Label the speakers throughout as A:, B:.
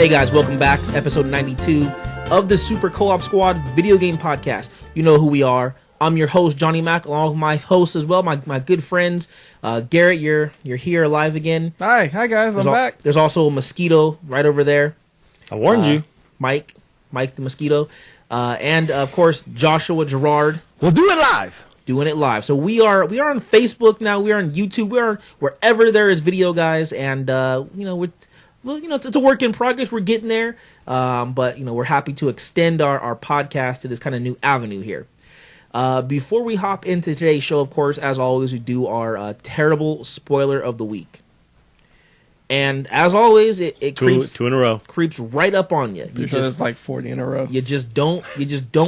A: Hey guys, welcome back to episode 92 of the Super Co-op Squad video game podcast. You know who we are. I'm your host, Johnny Mac, along with my hosts as well, my good friends. Garrett, you're here live again.
B: Hi guys, I'm back.
A: There's also a mosquito right over there.
C: I warned you.
A: Mike the mosquito. And of course, Joshua Gerard.
C: We'll do it live.
A: Doing it live. So we are on Facebook now, we are on YouTube, we are wherever there is video, guys, and it's a work in progress. We're getting there, but we're happy to extend our podcast to this kind of new avenue here. Before we hop into today's show, of course, as always, we do our terrible spoiler of the week. And as always, it creeps
C: two in a row.
A: Creeps right up on you.
B: It's like 40 in a row.
A: You just don't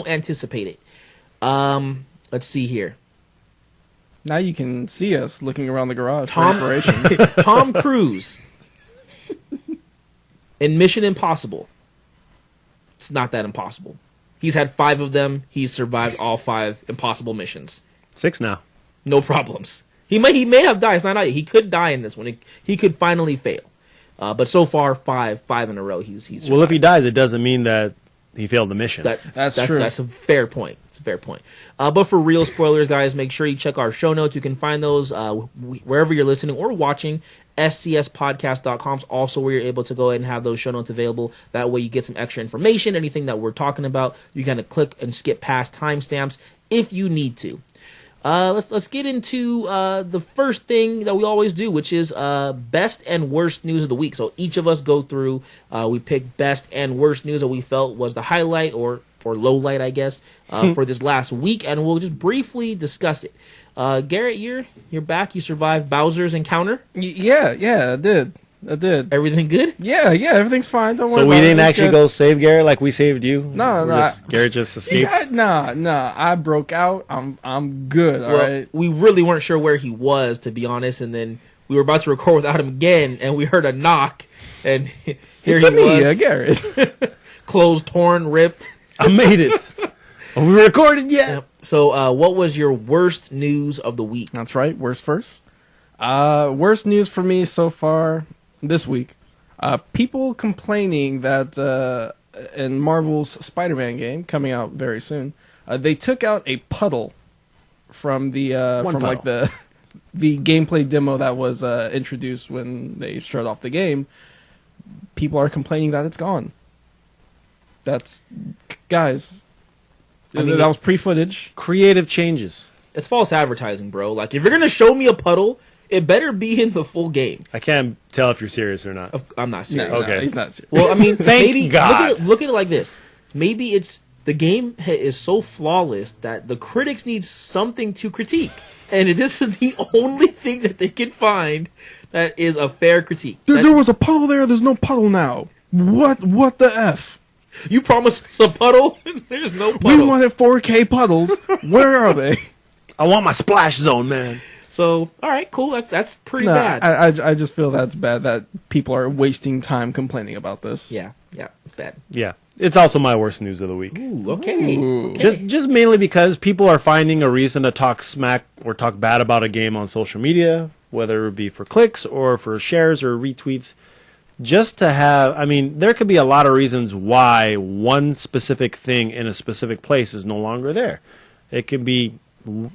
A: anticipate it. Let's see here.
B: Now you can see us looking around the garage for inspiration.
A: Tom Cruise in Mission Impossible. It's not that impossible. He's had 5 of them. He's survived all 5 impossible missions.
C: 6 now.
A: No problems. He may have died. It's not out yet. He could die in this one. He could finally fail. But so far, 5 in a row. He's survived.
C: Well, if he dies, it doesn't mean that he failed the mission.
B: That's true.
A: That's a fair point. It's a fair point. But for real spoilers, guys, make sure you check our show notes. You can find those wherever you're listening or watching. scspodcast.com is also where you're able to go ahead and have those show notes available. That way you get some extra information. Anything that we're talking about, you kind of click and skip past timestamps if you need to. Let's get into the first thing that we always do, which is best and worst news of the week. So each of us go through, we pick best and worst news that we felt was the highlight or low light, I guess, for this last week, and we'll just briefly discuss it. Garrett, you're back. You survived Bowser's encounter.
B: Yeah, I did.
A: Everything good?
B: Yeah, everything's fine. Don't worry.
C: So we
B: about
C: didn't
B: it.
C: actually go save Garrett like we saved you.
B: No.
C: Garrett just escaped.
B: Nah. I broke out. I'm good. All right.
A: We really weren't sure where he was, to be honest, and then we were about to record without him again, and we heard a knock, and here
B: it's
A: he
B: me,
A: was.
B: Garrett.
A: Clothes torn, ripped.
C: I made it. Are we recorded yet?
A: Yep. So, what was your worst news of the week?
B: That's right. Worst first. Worst news for me so far this week. People complaining that in Marvel's Spider-Man game coming out very soon, they took out a puddle from the the gameplay demo that was introduced when they started off the game. People are complaining that it's gone. Guys. I mean, that was pre-footage.
C: Creative changes.
A: It's false advertising, bro. Like, if you're gonna show me a puddle, it better be in the full game.
C: I can't tell if you're serious or not.
A: I'm not serious.
B: No,
C: Okay.
B: he's not serious.
A: Well, I mean, maybe
C: God.
A: look at it like this. Maybe it's the game is so flawless that the critics need something to critique, and this is the only thing that they can find that is a fair critique.
B: There was a puddle there. There's no puddle now. What the F?
A: You promised us a puddle. There's no puddle.
B: We wanted 4K puddles. Where are they?
C: I want my splash zone, man.
A: So, all right, cool. That's pretty
B: No,
A: bad.
B: I just feel that's bad that people are wasting time complaining about this.
A: Yeah, it's bad.
C: Yeah. It's also my worst news of the week.
A: Ooh, okay.
B: Ooh.
C: Just mainly because people are finding a reason to talk smack or talk bad about a game on social media, whether it be for clicks or for shares or retweets. Just to have, I mean, there could be a lot of reasons why one specific thing in a specific place is no longer there. It could be,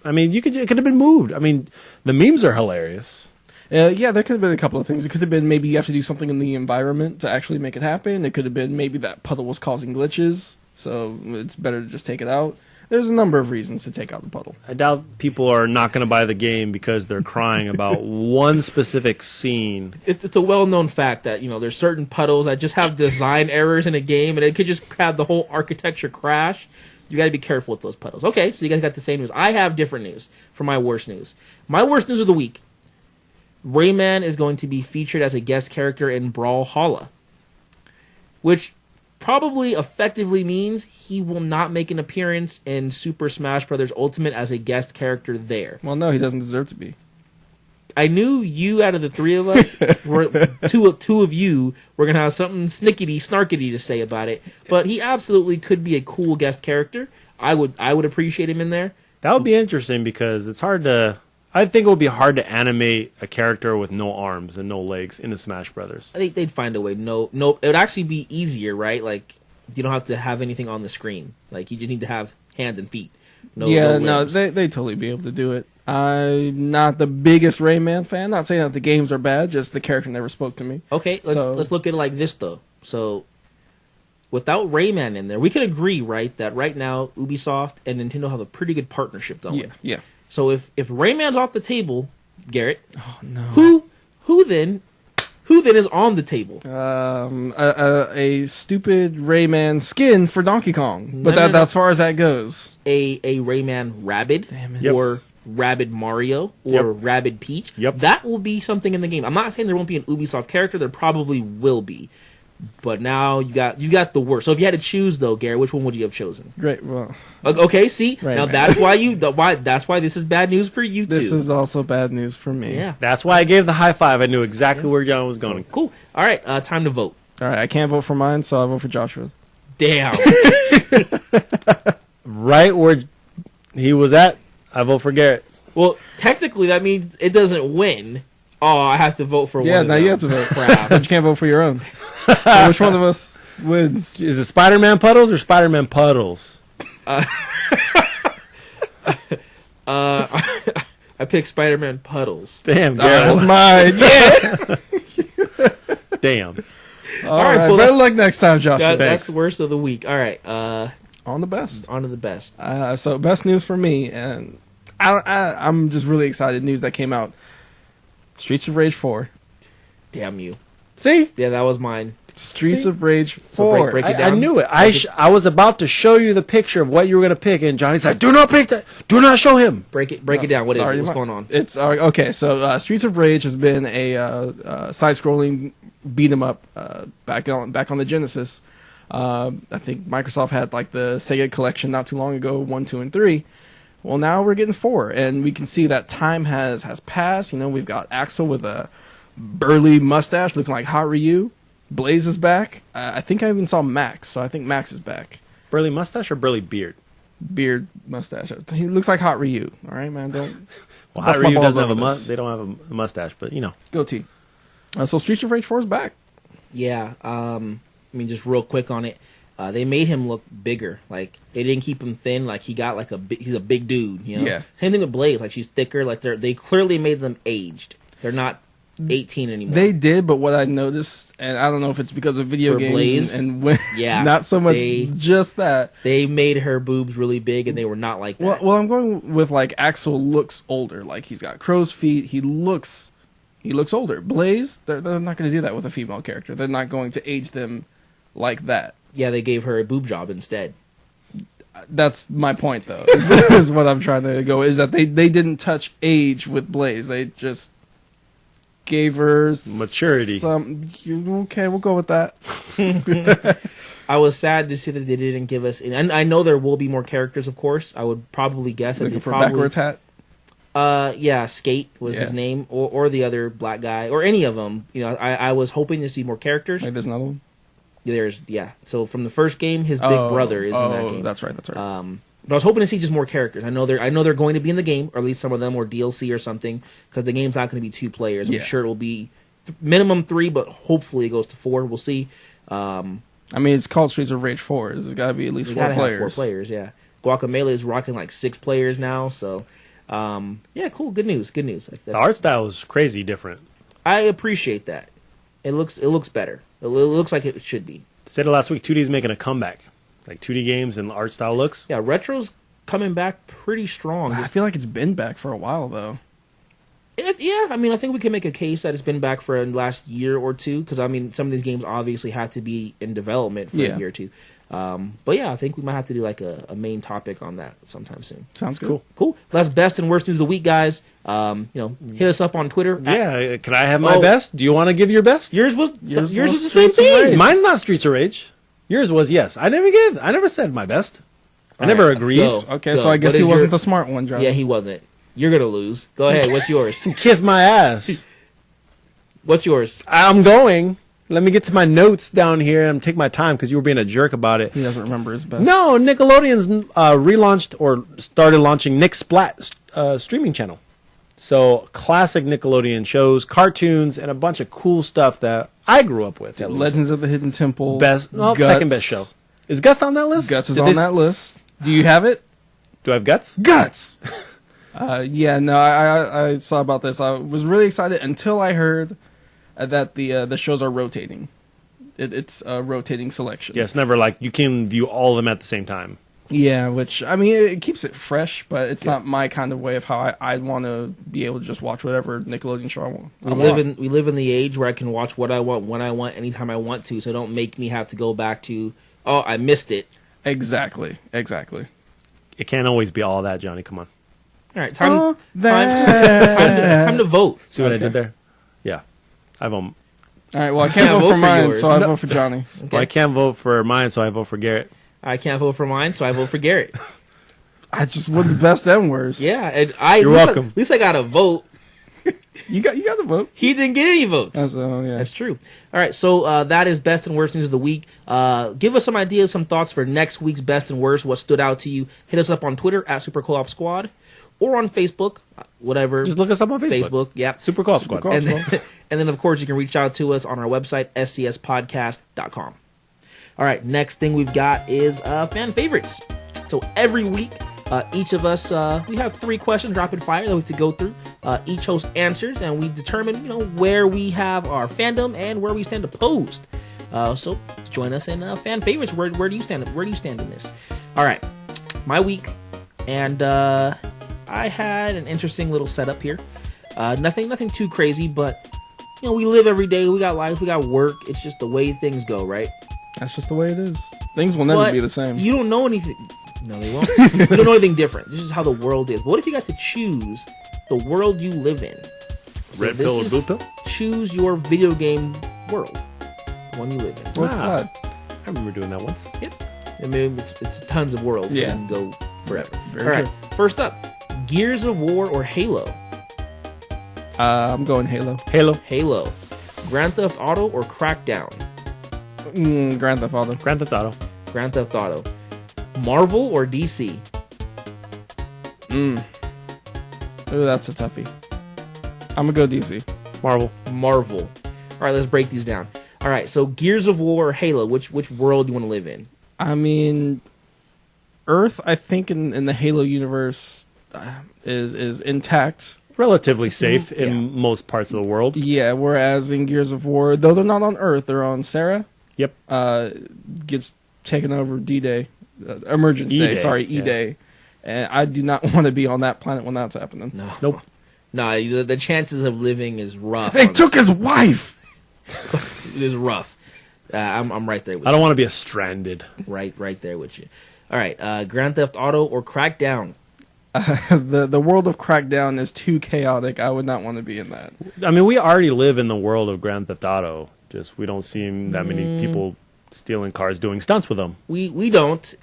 C: I mean, it could have been moved. I mean, the memes are hilarious.
B: Yeah, there could have been a couple of things. It could have been maybe you have to do something in the environment to actually make it happen. It could have been maybe that puddle was causing glitches, so it's better to just take it out. There's a number of reasons to take out the puddle.
C: I doubt people are not going to buy the game because they're crying about one specific scene.
A: It's a well-known fact that, there's certain puddles that just have design errors in a game, and it could just have the whole architecture crash. You got to be careful with those puddles. Okay, so you guys got the same news. I have different news for my worst news. My worst news of the week. Rayman is going to be featured as a guest character in Brawlhalla, which probably effectively means he will not make an appearance in Super Smash Bros. Ultimate as a guest character there.
B: Well, no, he doesn't deserve to be.
A: I knew you out of the three of us, two of you were going to have something snarkity to say about it, but he absolutely could be a cool guest character. I would appreciate him in there.
C: That would be interesting because it's hard to... I think it would be hard to animate a character with no arms and no legs in the Smash Brothers.
A: I think they'd find a way. No, it would actually be easier, right? Like, you don't have to have anything on the screen. Like, you just need to have hands and feet. No limbs.
B: They totally be able to do it. I'm not the biggest Rayman fan. Not saying that the games are bad, just the character never spoke to me.
A: Okay, let's look at it like this, though. So, without Rayman in there, we can agree, right, that right now Ubisoft and Nintendo have a pretty good partnership going.
B: Yeah.
A: So if Rayman's off the table, Garrett,
B: Oh no.
A: who then is on the table?
B: A stupid Rayman skin for Donkey Kong, but
A: No.
B: as far as that goes.
A: A Rayman Rabid,
B: Damn it.
C: Yep.
A: or Rabid Mario, or Rabid Peach.
C: Yep.
A: That will be something in the game. I'm not saying there won't be an Ubisoft character. There probably will be. But now you got the worst. So if you had to choose, though, Garrett, which one would you have chosen?
B: Great. Well,
A: Okay, see,
B: Rayman.
A: now that's why this is bad news for you
B: this
A: too.
B: is also bad news for me.
A: Yeah,
C: That's why I gave the high five. I knew exactly where John was going.
A: cool. All right, time to vote.
B: All right, I can't vote for mine, so I vote for Joshua.
A: Damn.
C: Right where he was at, I vote for Garrett.
A: Well, technically that means it doesn't win. Oh, I have to vote for one.
B: Yeah,
A: of
B: now
A: them.
B: you have to vote.
A: Crap.
B: But you can't vote for your own. So which one of us wins?
C: Is it Spider-Man Puddles or Spider-Man Puddles?
A: I picked Spider-Man Puddles.
C: Damn,
B: That's
C: Garrett.
B: mine. Yeah.
C: Damn.
B: All
A: right,
B: right.
A: well,
B: Better luck next time, Joshua.
A: That's
C: Thanks.
A: the worst of the week. All right,
B: On the best.
A: on to the best.
B: So best news for me, and I'm just really excited. News that came out: Streets of Rage 4.
A: Damn you.
C: See?
A: Yeah, that was mine.
B: Streets
C: See?
B: of Rage 4.
A: So break it
C: I
A: down.
C: knew it. I was about to show you the picture of what you were going to pick, and Johnny's like, do not pick that. Do not show him.
A: Break it down. What is
B: Sorry,
A: it? What's going on?
B: It's okay. So Streets of Rage has been a side-scrolling beat 'em up back on the Genesis. I think Microsoft had like the Sega collection not too long ago, 1, 2, and 3. Well, now we're getting 4, and we can see that time has passed. You know, we've got Axel with a burly mustache looking like Hot Ryu. Blaze is back. I think I even saw Max, so I think Max is back.
C: Burly mustache or burly beard?
B: Beard, mustache. He looks like Hot Ryu. All right, man. Don't.
C: Well,
B: bust
C: Hot
B: my
C: Ryu
B: balls
C: doesn't have
B: over this.
C: they don't have a mustache, but you know.
B: Goatee. So Streets of Rage 4 is back.
A: Yeah. I mean, just real quick on it. They made him look bigger. Like they didn't keep him thin. Like he's a big dude. You know.
B: Yeah.
A: Same thing with Blaze. Like she's thicker. Like they clearly made them aged. They're not 18 anymore.
B: They did, but what I noticed, and I don't know if it's because of video
A: For
B: games
A: Blaze?
B: and when,
A: Yeah,
B: not so much just that.
A: They made her boobs really big, and they were not like that.
B: Well, I'm going with like Axel looks older. Like he's got crow's feet. He looks older. Blaze, they're not going to do that with a female character. They're not going to age them like that.
A: Yeah, they gave her a boob job instead.
B: That's my point, though. Is what I'm trying to go. Is that they didn't touch age with Blaze. They just gave her
C: Maturity.
B: Okay, we'll go with that.
A: I was sad to see that they didn't give us. And I know there will be more characters, of course. I would probably guess that
B: Looking
A: they
B: for
A: probably.
B: backwards hat.
A: Yeah, Skate was his
B: Yeah.
A: name, or the other black guy, or any of them. You know, I was hoping to see more characters.
B: Maybe there's another one.
A: So from the first game, his big brother is in that game.
B: That's right.
A: But I was hoping to see just more characters. I know they're going to be in the game, or at least some of them, or DLC or something, because the game's not going to be 2 players. I'm
B: Yeah.
A: sure it will be minimum 3, but hopefully it goes to 4. We'll see.
B: I mean, it's called Streets of Rage 4. There's got to be at least
A: We
B: 4
A: gotta
B: players.
A: have 4 players. Yeah, Guacamelee is rocking like 6 players now. So, yeah, cool. Good news.
C: The art style is crazy different.
A: I appreciate that. It looks better. It looks like it should be.
C: Said it last week, 2D's making a comeback. Like 2D games and art style looks.
A: Yeah, retro's coming back pretty strong.
B: I feel like it's been back for a while, though.
A: Yeah, I mean, I think we can make a case that it's been back for the last year or two, because, I mean, some of these games obviously have to be in development for a year or two. But, yeah, I think we might have to do, like, a main topic on that sometime soon.
B: Sounds good.
A: Cool. Well, that's best and worst news of the week, guys. Hit us up on Twitter.
C: Yeah, can I have my
A: Oh.
C: best? Do you want to give your best?
A: Yours was
B: Yours
A: the
B: was
A: same
B: Streets of
A: thing.
B: Rage.
C: Mine's not Streets of Rage. Yours was, yes. I never said my best. I
A: All
C: never
A: right,
C: agreed.
A: go.
B: Okay, so I guess
A: What
B: he
A: is
B: wasn't
A: your-
B: the smart one, John.
A: Yeah, he wasn't. You're going to lose. Go ahead. What's yours?
C: Kiss my ass.
A: What's yours?
C: I'm going. Let me get to my notes down here and take my time because you were being a jerk about it.
B: He doesn't remember his best.
C: No, Nickelodeon's relaunched or started launching Nick Splat streaming channel. So classic Nickelodeon shows, cartoons, and a bunch of cool stuff that I grew up with.
B: Yeah, Legends of the Hidden Temple.
C: Second best show. Is Guts on that list?
B: Guts is on that list. Do you have it?
C: Do I have Guts?
B: Guts! Yeah, no, I saw about this. I was really excited until I heard that the shows are rotating. It's a rotating selection.
C: Yeah, it's never like you can view all of them at the same time.
B: Yeah, which, I mean, it keeps it fresh, but it's not my kind of way of how I want to be able to just watch whatever Nickelodeon show I want.
A: We live in the age where I can watch what I want, when I want, anytime I want to, so don't make me have to go back to, oh, I missed it.
B: Exactly.
C: It can't always be all that, Johnny. Come on.
A: All right, time to vote.
C: See what I did there? Yeah. I vote.
B: All right, well, I can't vote for mine,
A: yours.
B: so I vote for Johnny.
A: Okay.
C: Well, I can't vote for mine, so I vote for Garrett.
A: I can't vote for mine, so I vote for Garrett.
B: I just want the best and worst.
A: Yeah, and
C: You're welcome.
A: At least I got a vote.
B: You got the vote.
A: He didn't get any votes.
B: Yeah.
A: That's true. All right, so that is best and worst news of the week. Give us some ideas, some thoughts for next week's best and worst. What stood out to you? Hit us up on Twitter at Super Co-op Squad or on Facebook, whatever.
C: Just look us up on Facebook.
A: Yeah.
C: Super Co-op Squad.
A: And then, of course, you can reach out to us on our website, scspodcast.com. All right, next thing we've got is fan favorites. So every week, each of us, we have 3 questions, rapid fire, that we have to go through. Each host answers, and we determine, where we have our fandom and where we stand opposed. So join us in fan favorites. Where do you stand? Where do you stand in this? All right, my week, and I had an interesting little setup here. Nothing too crazy, but we live every day. We got life. We got work. It's just the way things go, right?
B: That's just the way it is. Things will never be the same.
A: You don't know anything. No, they won't. You don't know anything different. This is how the world is. But what if you got to choose the world you live in? So
C: Red pill or blue pill?
A: Choose your video game world. The one you live in.
B: I
C: remember doing that once.
A: Yep. I mean, it's tons of worlds. So you can go forever.
B: Very
A: All right.
B: true.
A: First up, Gears of War or Halo?
B: I'm going Halo.
A: Halo. Grand Theft Auto or Crackdown?
B: Grand Theft Auto.
A: Grand Theft Auto. Marvel or DC?
B: Ooh, that's a toughie. I'm gonna go DC.
A: Marvel. All right, let's break these down. All right, so Gears of War or Halo, which world do you want to live in?
B: I mean, Earth, I think in the Halo universe is intact.
C: Relatively safe in most parts of the world.
B: Yeah, whereas in Gears of War, though they're not on Earth, they're on Sarah.
C: Yep.
B: Gets taken over D-Day. Emergence Day. Sorry, E-Day. And I do not want to be on that planet when that's happening.
A: No.
C: Nope.
A: No, the chances of living is rough.
B: They took his wife!
A: It is rough. I'm right there with you.
C: I don't want to be stranded.
A: Right there with you. All right, Grand Theft Auto or Crackdown?
B: The world of Crackdown is too chaotic. I would not want to be in that.
C: I mean, we already live in the world of Grand Theft Auto. Just we don't see that many people stealing cars, doing stunts with them.
A: We don't,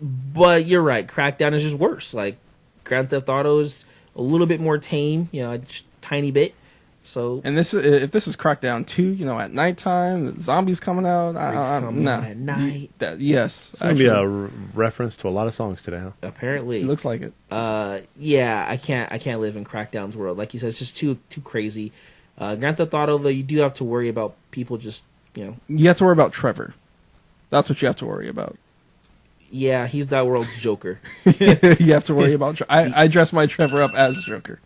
A: but you're right. Crackdown is just worse. Like Grand Theft Auto is a little bit more tame, just tiny bit. So,
B: and if this is Crackdown 2, at nighttime, the zombies coming out.
A: Coming out at night.
B: Yes,
C: it's gonna be a reference to a lot of songs today, huh?
A: Apparently,
B: it looks like it.
A: Yeah, I can't live in Crackdown's world. Like you said, it's just too crazy. Grand Theft Auto, though, you do have to worry about people just
B: You have to worry about Trevor. That's what you have to worry about.
A: Yeah, he's that world's Joker.
B: You have to worry about. I dress my Trevor up as Joker.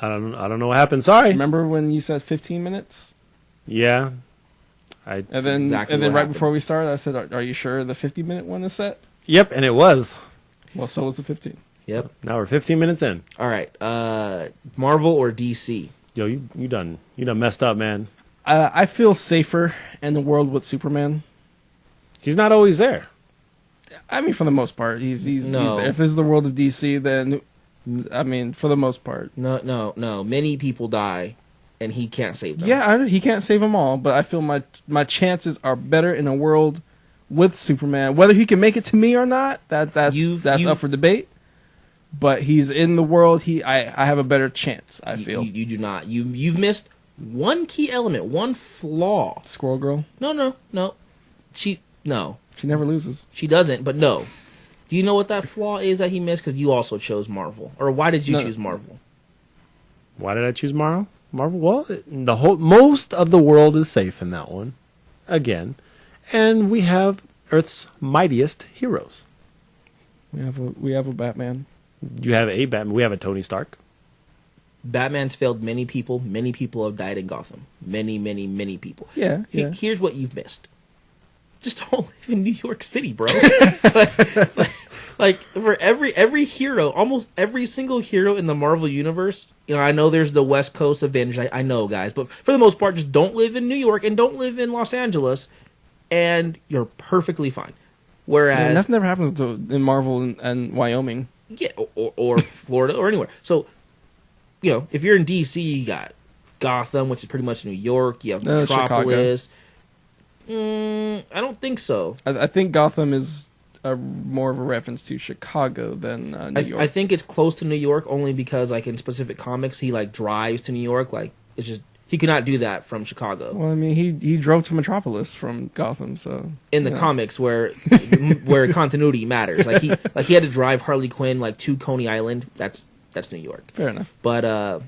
C: I don't know what happened. Sorry.
B: Remember when you said 15 minutes?
C: Yeah.
B: And then right before we started, I said, "Are you sure the 50-minute one is set?"
C: Yep, and it was.
B: Well, so was the 15.
A: Yep.
C: Now we're 15 minutes in.
A: All right. Marvel or DC?
C: Yo, you done messed up, man.
B: I feel safer in the world with Superman.
C: He's not always there.
B: I mean, for the most part, he's there. If this is the world of DC, then I mean, for the most part.
A: No. Many people die, and he can't save them.
B: Yeah, he can't save them all, but I feel my chances are better in a world with Superman. Whether he can make it to me or not, that's up for debate. But he's in the world. I have a better chance. I feel
A: you do not. You've missed one key element, one flaw.
B: Squirrel Girl.
A: No. She
B: never loses.
A: She doesn't. But no. Do you know what that flaw is that he missed? Because you also chose Marvel. Or why did you choose Marvel?
C: Why did I choose Marvel? Well, most of the world is safe in that one, again, and we have Earth's mightiest heroes.
B: We have a Batman.
C: You have a Batman. We have a Tony Stark.
A: Batman's failed many people. Many people have died in Gotham. Many people.
B: Yeah.
A: Here's what you've missed. Just don't live in New York City, bro. like for every hero, almost every single hero in the Marvel universe, I know there's the West Coast Avengers. I know, guys, but for the most part, just don't live in New York and don't live in Los Angeles, and you're perfectly fine. Whereas
B: nothing ever happens in Marvel and Wyoming.
A: Yeah, or Florida or anywhere. So, if you're in DC, you got Gotham, which is pretty much New York. You have Metropolis. I don't think so.
B: I think Gotham is more of a reference to Chicago than New York.
A: I think it's close to New York only because, like, in specific comics, he, like, drives to New York. Like, it's just... He could not do that from Chicago.
B: Well, I mean, he drove to Metropolis from Gotham, so...
A: In the comics where continuity matters. Like, he had to drive Harley Quinn, like, to Coney Island. That's New York.
B: Fair enough.
A: But,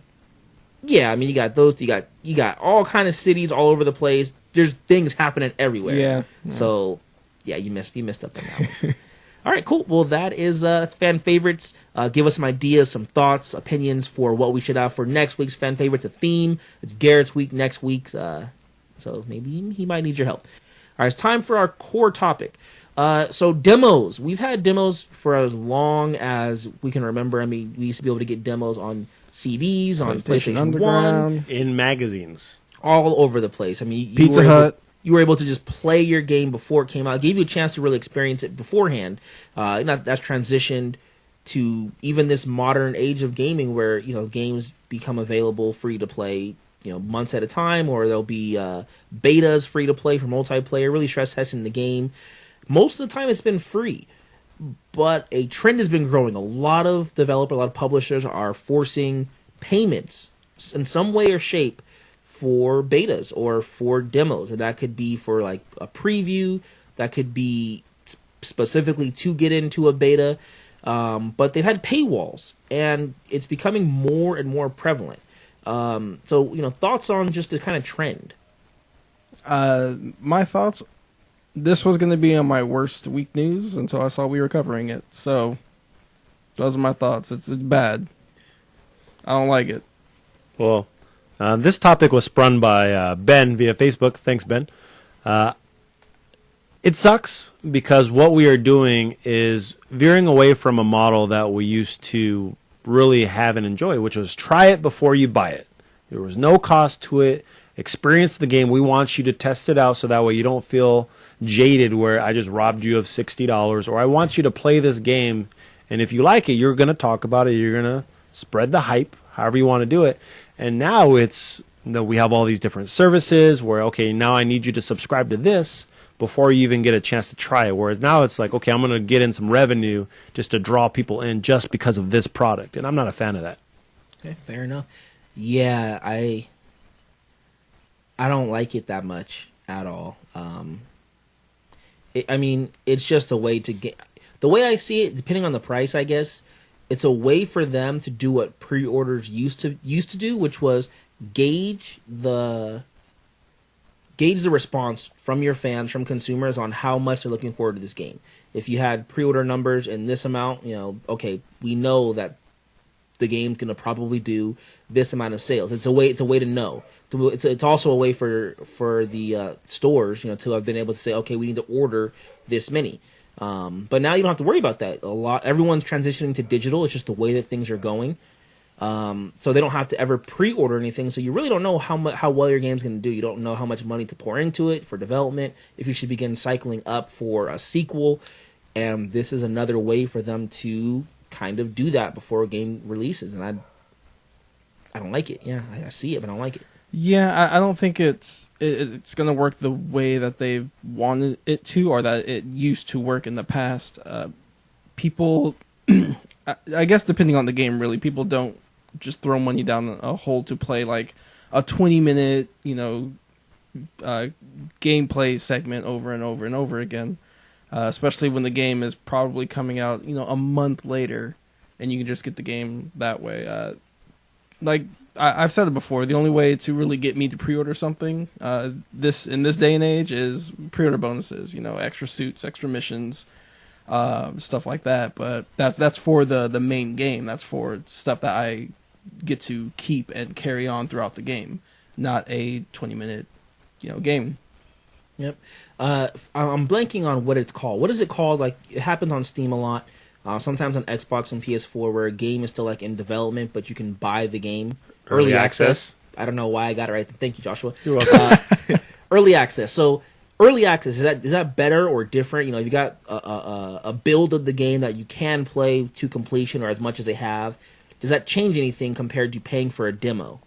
A: yeah, I mean, you got those... You got all kind of cities all over the place. There's things happening everywhere.
B: Yeah.
A: So, yeah, you missed up on that one. All right, cool. Well, that is fan favorites. Give us some ideas, some thoughts, opinions for what we should have for next week's fan favorites. A theme. It's Garrett's week next week, so maybe he might need your help. All right, it's time for our core topic. So demos. We've had demos for as long as we can remember. I mean, we used to be able to get demos on CDs, on PlayStation 1.
C: In magazines.
A: All over the place. I mean,
B: Pizza Hut.
A: You were able to just play your game before it came out. It gave you a chance to really experience it beforehand. That's transitioned to even this modern age of gaming where, games become available free to play, months at a time, or there'll be betas free to play for multiplayer, really stress testing the game. Most of the time it's been free. But a trend has been growing. A lot of publishers are forcing payments in some way or shape for betas or for demos, and that could be for like a preview, that could be specifically to get into a beta, but they've had paywalls, and it's becoming more and more prevalent. So thoughts on just the kind of trend?
B: My thoughts, this was going to be on my worst week news until I saw we were covering it, so those are my thoughts. It's bad. I don't like it.
C: Well, this topic was sprung by Ben via Facebook. Thanks, Ben. It sucks because what we are doing is veering away from a model that we used to really have and enjoy, which was try it before you buy it. There was no cost to it. Experience the game. We want you to test it out so that way you don't feel jaded where I just robbed you of $60, or I want you to play this game, and if you like it, you're going to talk about it. You're going to spread the hype, however you want to do it. And now it's, we have all these different services where, okay, now I need you to subscribe to this before you even get a chance to try it. Whereas now it's like, okay, I'm going to get in some revenue just to draw people in just because of this product. And I'm not a fan of that.
A: Okay, fair enough. Yeah, I don't like it that much at all. It's just a way to get... The way I see it, depending on the price, I guess, it's a way for them to do what pre-orders used to do, which was gauge the response from your fans, from consumers, on how much they're looking forward to this game. If you had pre-order numbers in this amount, okay, we know that the game's going to probably do this amount of sales. It's a way to know. It's also a way for the stores, to have been able to say, okay, we need to order this many. But now you don't have to worry about that. Everyone's transitioning to digital. It's just the way that things are going. So they don't have to ever pre-order anything. So you really don't know how well your game's going to do. You don't know how much money to pour into it for development, if you should begin cycling up for a sequel. And this is another way for them to kind of do that before a game releases. And I don't like it. Yeah, I see it, but I don't like it.
B: Yeah, I don't think it's going to work the way that they've wanted it to, or that it used to work in the past. People, I guess depending on the game, really, people don't just throw money down a hole to play like a 20-minute, gameplay segment over and over and over again. Especially when the game is probably coming out, a month later, and you can just get the game that way. Like I've said it before. The only way to really get me to pre-order something in this day and age is pre-order bonuses. Extra suits, extra missions, stuff like that. But that's for the main game. That's for stuff that I get to keep and carry on throughout the game, not a 20-minute game.
A: Yep. I'm blanking on what it's called. What is it called? Like, it happens on Steam a lot. Sometimes on Xbox and PS4, where a game is still like in development, but you can buy the game early access. I don't know why I got it right. Thank you, Joshua.
C: You're welcome.
A: Early access. So early access, is that better or different? You got a build of the game that you can play to completion or as much as they have. Does that change anything compared to paying for a demo?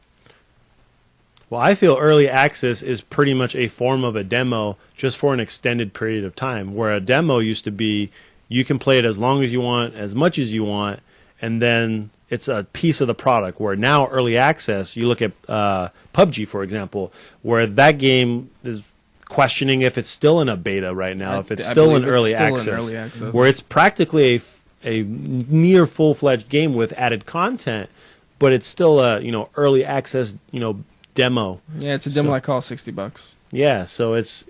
C: Well, I feel early access is pretty much a form of a demo just for an extended period of time, where a demo used to be you can play it as long as you want, as much as you want, and then it's a piece of the product. Where now early access, you look at PUBG, for example, where that game is questioning if it's still in a beta right now, if it's still in early access, where it's practically a near full-fledged game with added content, but it's still a early access demo.
B: Yeah, it's a demo that costs $60.
C: Yeah, so it's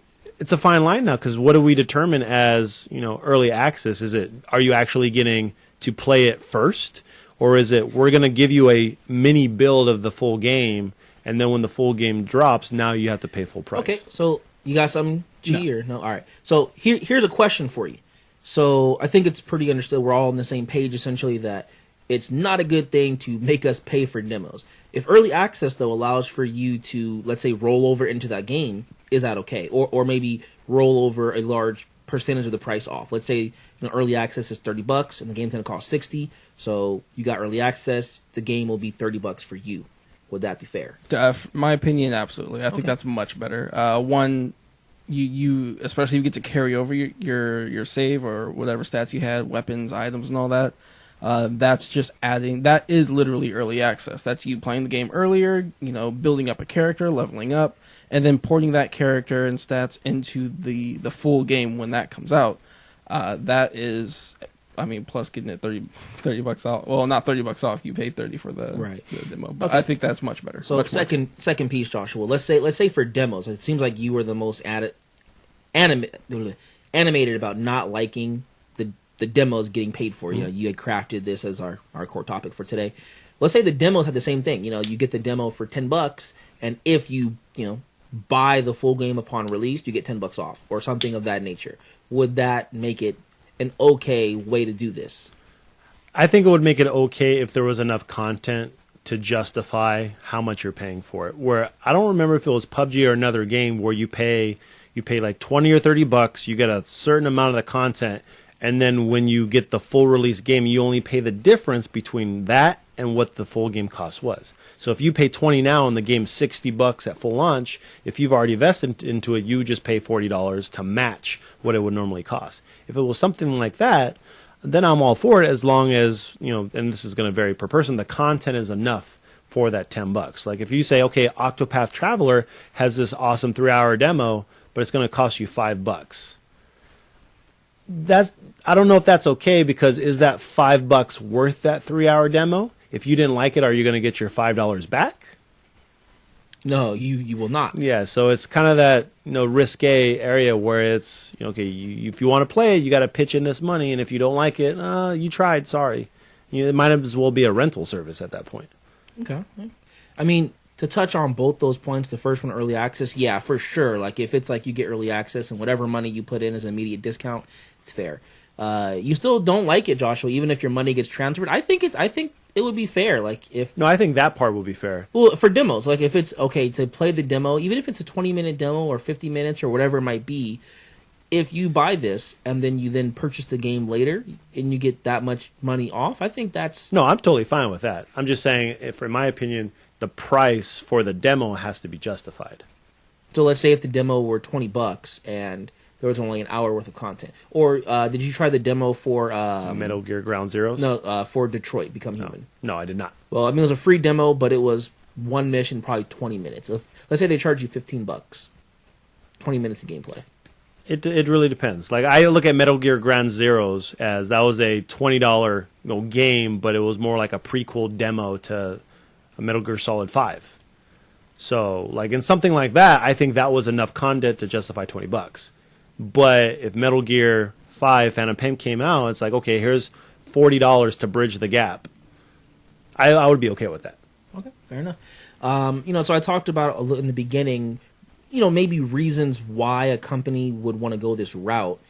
C: a fine line now, because what do we determine as early access? Are you actually getting to play it first, or is it we're going to give you a mini build of the full game, and then when the full game drops, now you have to pay full price?
A: Okay, so you got something, G, or no? All right. So here's a question for you. So I think it's pretty understood. We're all on the same page, essentially, that it's not a good thing to make us pay for demos. If early access, though, allows for you to, let's say, roll over into that game, is that okay? Or maybe roll over a large percentage of the price off. Let's say early access is $30 and the game's going to cost $60. So you got early access, the game will be $30 for you. Would that be fair?
B: My opinion, absolutely. I think that's much better. One, you especially if you get to carry over your save or whatever stats you had, weapons, items, and all that. That's just adding. That is literally early access. That's you playing the game earlier, building up a character, leveling up, and then porting that character and stats into the full game when that comes out. That is, plus getting it $30 off. Well, not $30 off. You paid $30 for the demo. But I think that's much better.
A: So second piece, Joshua. Let's say for demos, it seems like you were the most animated about not liking the demos getting paid for. You had crafted this as our core topic for today. Let's say the demos have the same thing. You get the demo for $10, and if you buy the full game upon release, you get $10 off or something of that nature. Would that make it an okay way to do this?
C: I think it would make it okay if there was enough content to justify how much you're paying for it. Where I don't remember if it was PUBG or another game where you pay like $20 or $30, you get a certain amount of the content, and then when you get the full release game, you only pay the difference between that and what the full game cost was. So if you pay $20 now and the game's $60 at full launch, if you've already invested into it, you just pay $40 to match what it would normally cost. If it was something like that, then I'm all for it, as long as, and this is going to vary per person, the content is enough for that $10. Like if you say, okay, Octopath Traveler has this awesome 3-hour demo, but it's going to cost you $5. I don't know if that's okay, because is that $5 worth that 3-hour demo? If you didn't like it, are you going to get your $5 back?
A: No, you will not.
C: Yeah, so it's kind of that risque area where it's okay. If you want to play it, you got to pitch in this money, and if you don't like it, you tried. Sorry, it might as well be a rental service at that point.
A: Okay, to touch on both those points, the first one, early access, yeah, for sure. Like if it's like you get early access and whatever money you put in is an immediate discount, it's fair. You still don't like it, Joshua, even if your money gets transferred. I think it would be fair. No,
C: I think that part will be fair.
A: Well, for demos, like if it's okay to play the demo, even if it's a 20-minute demo or 50 minutes or whatever it might be, if you buy this and then you purchase the game later and you get that much money off, I think that's...
C: No, I'm totally fine with that. I'm just saying, in my opinion, the price for the demo has to be justified.
A: So let's say if the demo were $20 and there was only an hour worth of content. Or did you try the demo for...
C: Metal Gear Ground Zeroes?
A: No, for Detroit Become Human.
C: No, I did not.
A: Well, it was a free demo, but it was one mission, probably 20 minutes. Let's say they charge you $15. 20 minutes of gameplay.
C: It really depends. Like I look at Metal Gear Ground Zeroes as that was a $20 game, but it was more like a prequel demo to a Metal Gear Solid 5. So, like, in something like that, I think that was enough content to justify $20. But if Metal Gear 5 Phantom Pain came out, it's like, okay, here's $40 to bridge the gap. I would be okay with that.
A: Okay, fair enough. So I talked about in the beginning, maybe reasons why a company would want to go this route.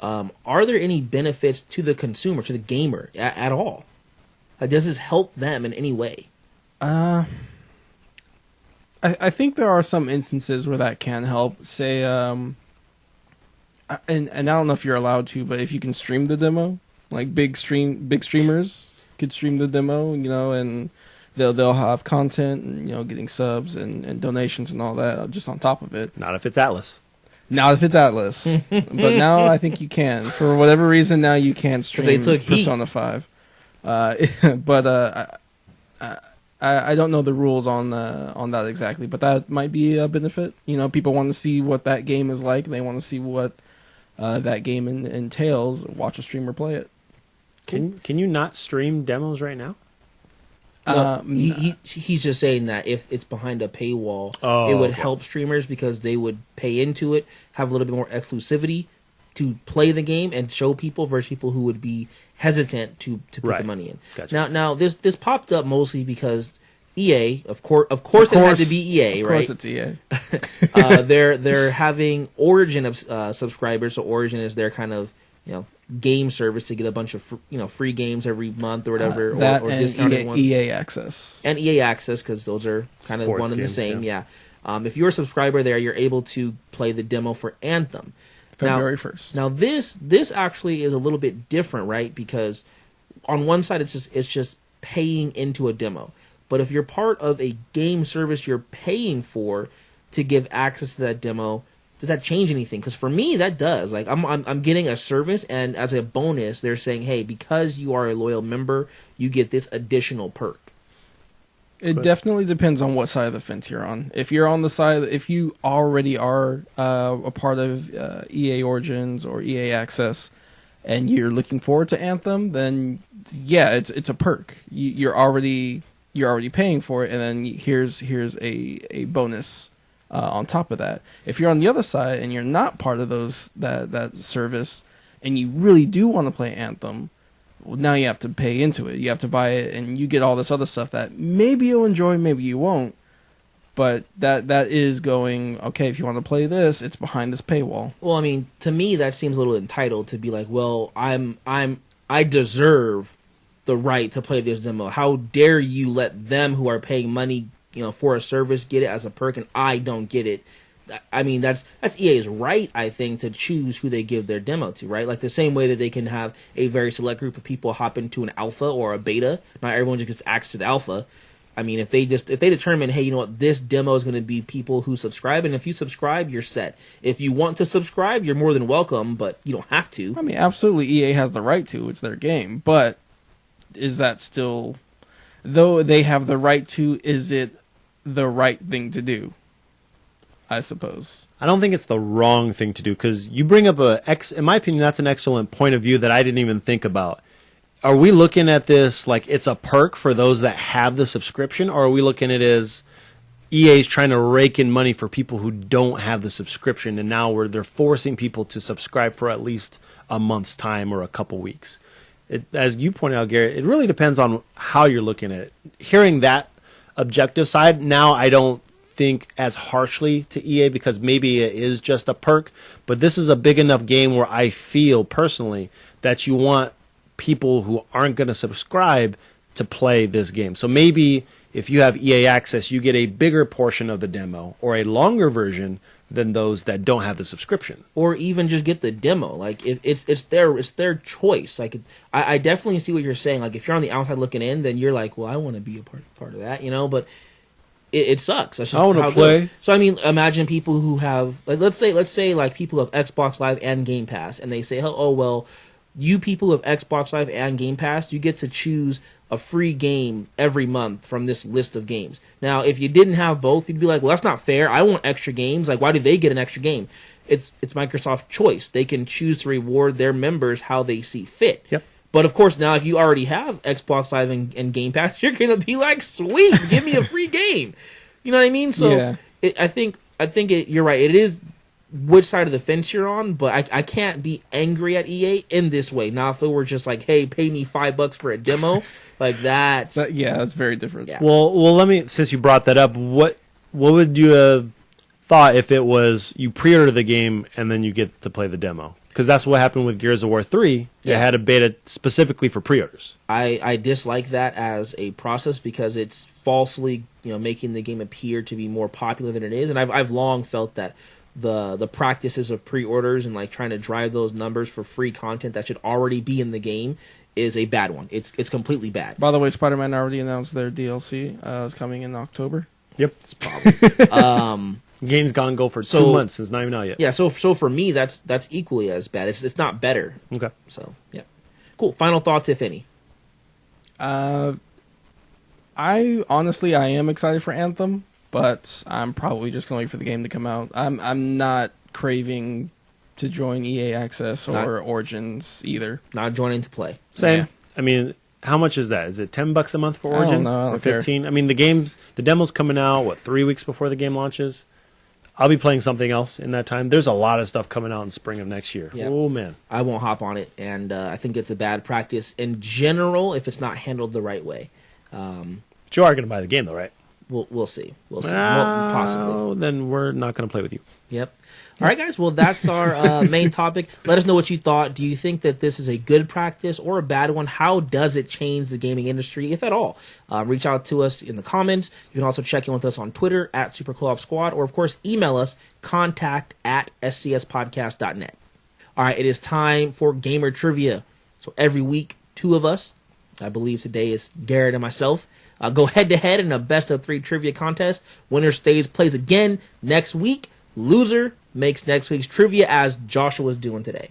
A: Are there any benefits to the consumer, to the gamer, at all? Does this help them in any way?
B: I think there are some instances where that can help. Say, and I don't know if you're allowed to, but if you can stream the demo, like big streamers could stream the demo, and they'll have content and getting subs and donations and all that just on top of it.
C: Not if it's Atlas.
B: Not if it's Atlas. But now I think you can. For whatever reason, now you can stream Persona 5. But I don't know the rules on that exactly, but that might be a benefit. People want to see what that game is like. They want to see what that game entails. Watch a streamer play it.
C: Can you not stream demos right now?
A: No, he's just saying that if it's behind a paywall, it would help streamers because they would pay into it, have a little bit more exclusivity to play the game and show people versus people who would be hesitant to put the money in.
C: Gotcha.
A: Now this popped up mostly because EA, of course it had to be EA, right?
B: Of course it's EA.
A: They're having Origin of subscribers, so Origin is their kind of game service to get a bunch of free games every month or whatever, or discounted ones.
B: EA Access
A: and EA Access, because those are kind of one and the same. Yeah. If you're a subscriber there, you're able to play the demo for Anthem.
B: February 1st.
A: Now this actually is a little bit different, right? Because on one side it's just paying into a demo, but if you're part of a game service you're paying for to give access to that demo, does that change anything? Because for me, that does. Like I'm getting a service, and as a bonus, they're saying, "Hey, because you are a loyal member, you get this additional perk."
B: It definitely depends on what side of the fence you're on. If you're on the side, if you already are a part of EA Origins or EA Access, and you're looking forward to Anthem, then yeah, it's a perk. You're already paying for it, and then here's a bonus. On top of that, if you're on the other side and you're not part of that service, and you really do want to play Anthem, well, now you have to pay into it. You have to buy it, and you get all this other stuff that maybe you'll enjoy, maybe you won't. But that is going, okay, if you want to play this, it's behind this paywall.
A: Well, I mean, to me, that seems a little entitled to be like, well, I deserve the right to play this demo. How dare you let them who are paying money for a service get it as a perk, and I don't get it. I mean, that's EA's right, I think, to choose who they give their demo to, right? Like the same way that they can have a very select group of people hop into an alpha or a beta. Not everyone just gets access to the alpha. I mean, if they determine, hey, you know what, this demo is going to be people who subscribe, and if you subscribe, you're set. If you want to subscribe, you're more than welcome, but you don't have to.
B: I mean, absolutely, EA has the right to. It's their game. But is that still, though they have the right to, is it the right thing to do? I suppose.
C: I don't think it's the wrong thing to do, because you bring up in my opinion, that's an excellent point of view that I didn't even think about. Are we looking at this like it's a perk for those that have the subscription, or are we looking at it as EA's trying to rake in money for people who don't have the subscription, and now they're forcing people to subscribe for at least a month's time or a couple weeks? As you pointed out, Garrett, it really depends on how you're looking at it. Hearing that objective side, now I don't think as harshly to EA, because maybe it is just a perk, but this is a big enough game where I feel personally that you want people who aren't going to subscribe to play this game. So maybe if you have EA Access, you get a bigger portion of the demo or a longer version than those that don't have the subscription,
A: or even just get the demo. Like if it's their choice. Like I definitely see what you're saying. Like if you're on the outside looking in, then you're like, well, I want to be a part of that, but it sucks. That's just
C: I want to play.
A: So I mean, imagine people who have, like, let's say like people who have Xbox Live and Game Pass, and they say, oh well, you people who have Xbox Live and Game Pass, you get to choose a free game every month from this list of games. Now, if you didn't have both, you'd be like, well, that's not fair. I want extra games. Like, why do they get an extra game? It's Microsoft's choice. They can choose to reward their members how they see fit.
C: Yep.
A: But of course, now if you already have Xbox Live and Game Pass, you're gonna be like, sweet, give me a free game. You know what I mean? So I think you're right. It is which side of the fence you're on, but I can't be angry at EA in this way. Now, if it were just like, hey, pay me $5 for a demo, like that's
B: that's very different.
A: Yeah.
C: Well, let me, since you brought that up, what would you have thought if it was you pre-order the game and then you get to play the demo? Because that's what happened with Gears of War 3. It had a beta specifically for pre-orders.
A: I dislike that as a process because it's falsely, making the game appear to be more popular than it is, and I've long felt that the practices of pre-orders and like trying to drive those numbers for free content that should already be in the game is a bad one. It's completely bad.
B: By the way, Spider-Man already announced their DLC is coming in October.
C: Yep,
A: it's probably.
C: Game's gone go for 2 months. It's not even out yet.
A: Yeah, so for me, that's equally as bad. It's not better.
C: Okay.
A: So yeah, cool. Final thoughts, if any.
B: I honestly am excited for Anthem, but I'm probably just going to wait for the game to come out. I'm not craving to join EA Access or Origins either.
A: Not joining to play.
C: Same.
B: Yeah.
C: I mean, how much is that? Is it $10 a month for Origin?
B: I don't
C: or 15? Care. I mean, the demo's coming out 3 weeks before the game launches. I'll be playing something else in that time. There's a lot of stuff coming out in spring of next year.
A: Yep.
C: Oh, man.
A: I won't hop on it, and I think it's a bad practice in general if it's not handled the right way.
C: But you are going to buy the game, though, right?
A: We'll see. We'll see. Possibly.
C: Then we're not going to play with you.
A: Yep. All right, guys. Well, that's our main topic. Let us know what you thought. Do you think that this is a good practice or a bad one? How does it change the gaming industry, if at all? Reach out to us in the comments. You can also check in with us on Twitter at Super Co-op Squad, or, of course, email us, contact@scspodcast.net. All right, it is time for Gamer Trivia. So every week, two of us, I believe today is Garrett and myself, go head-to-head in a best-of-3 trivia contest. Winner plays again next week. Loser makes next week's trivia, as Joshua was doing today.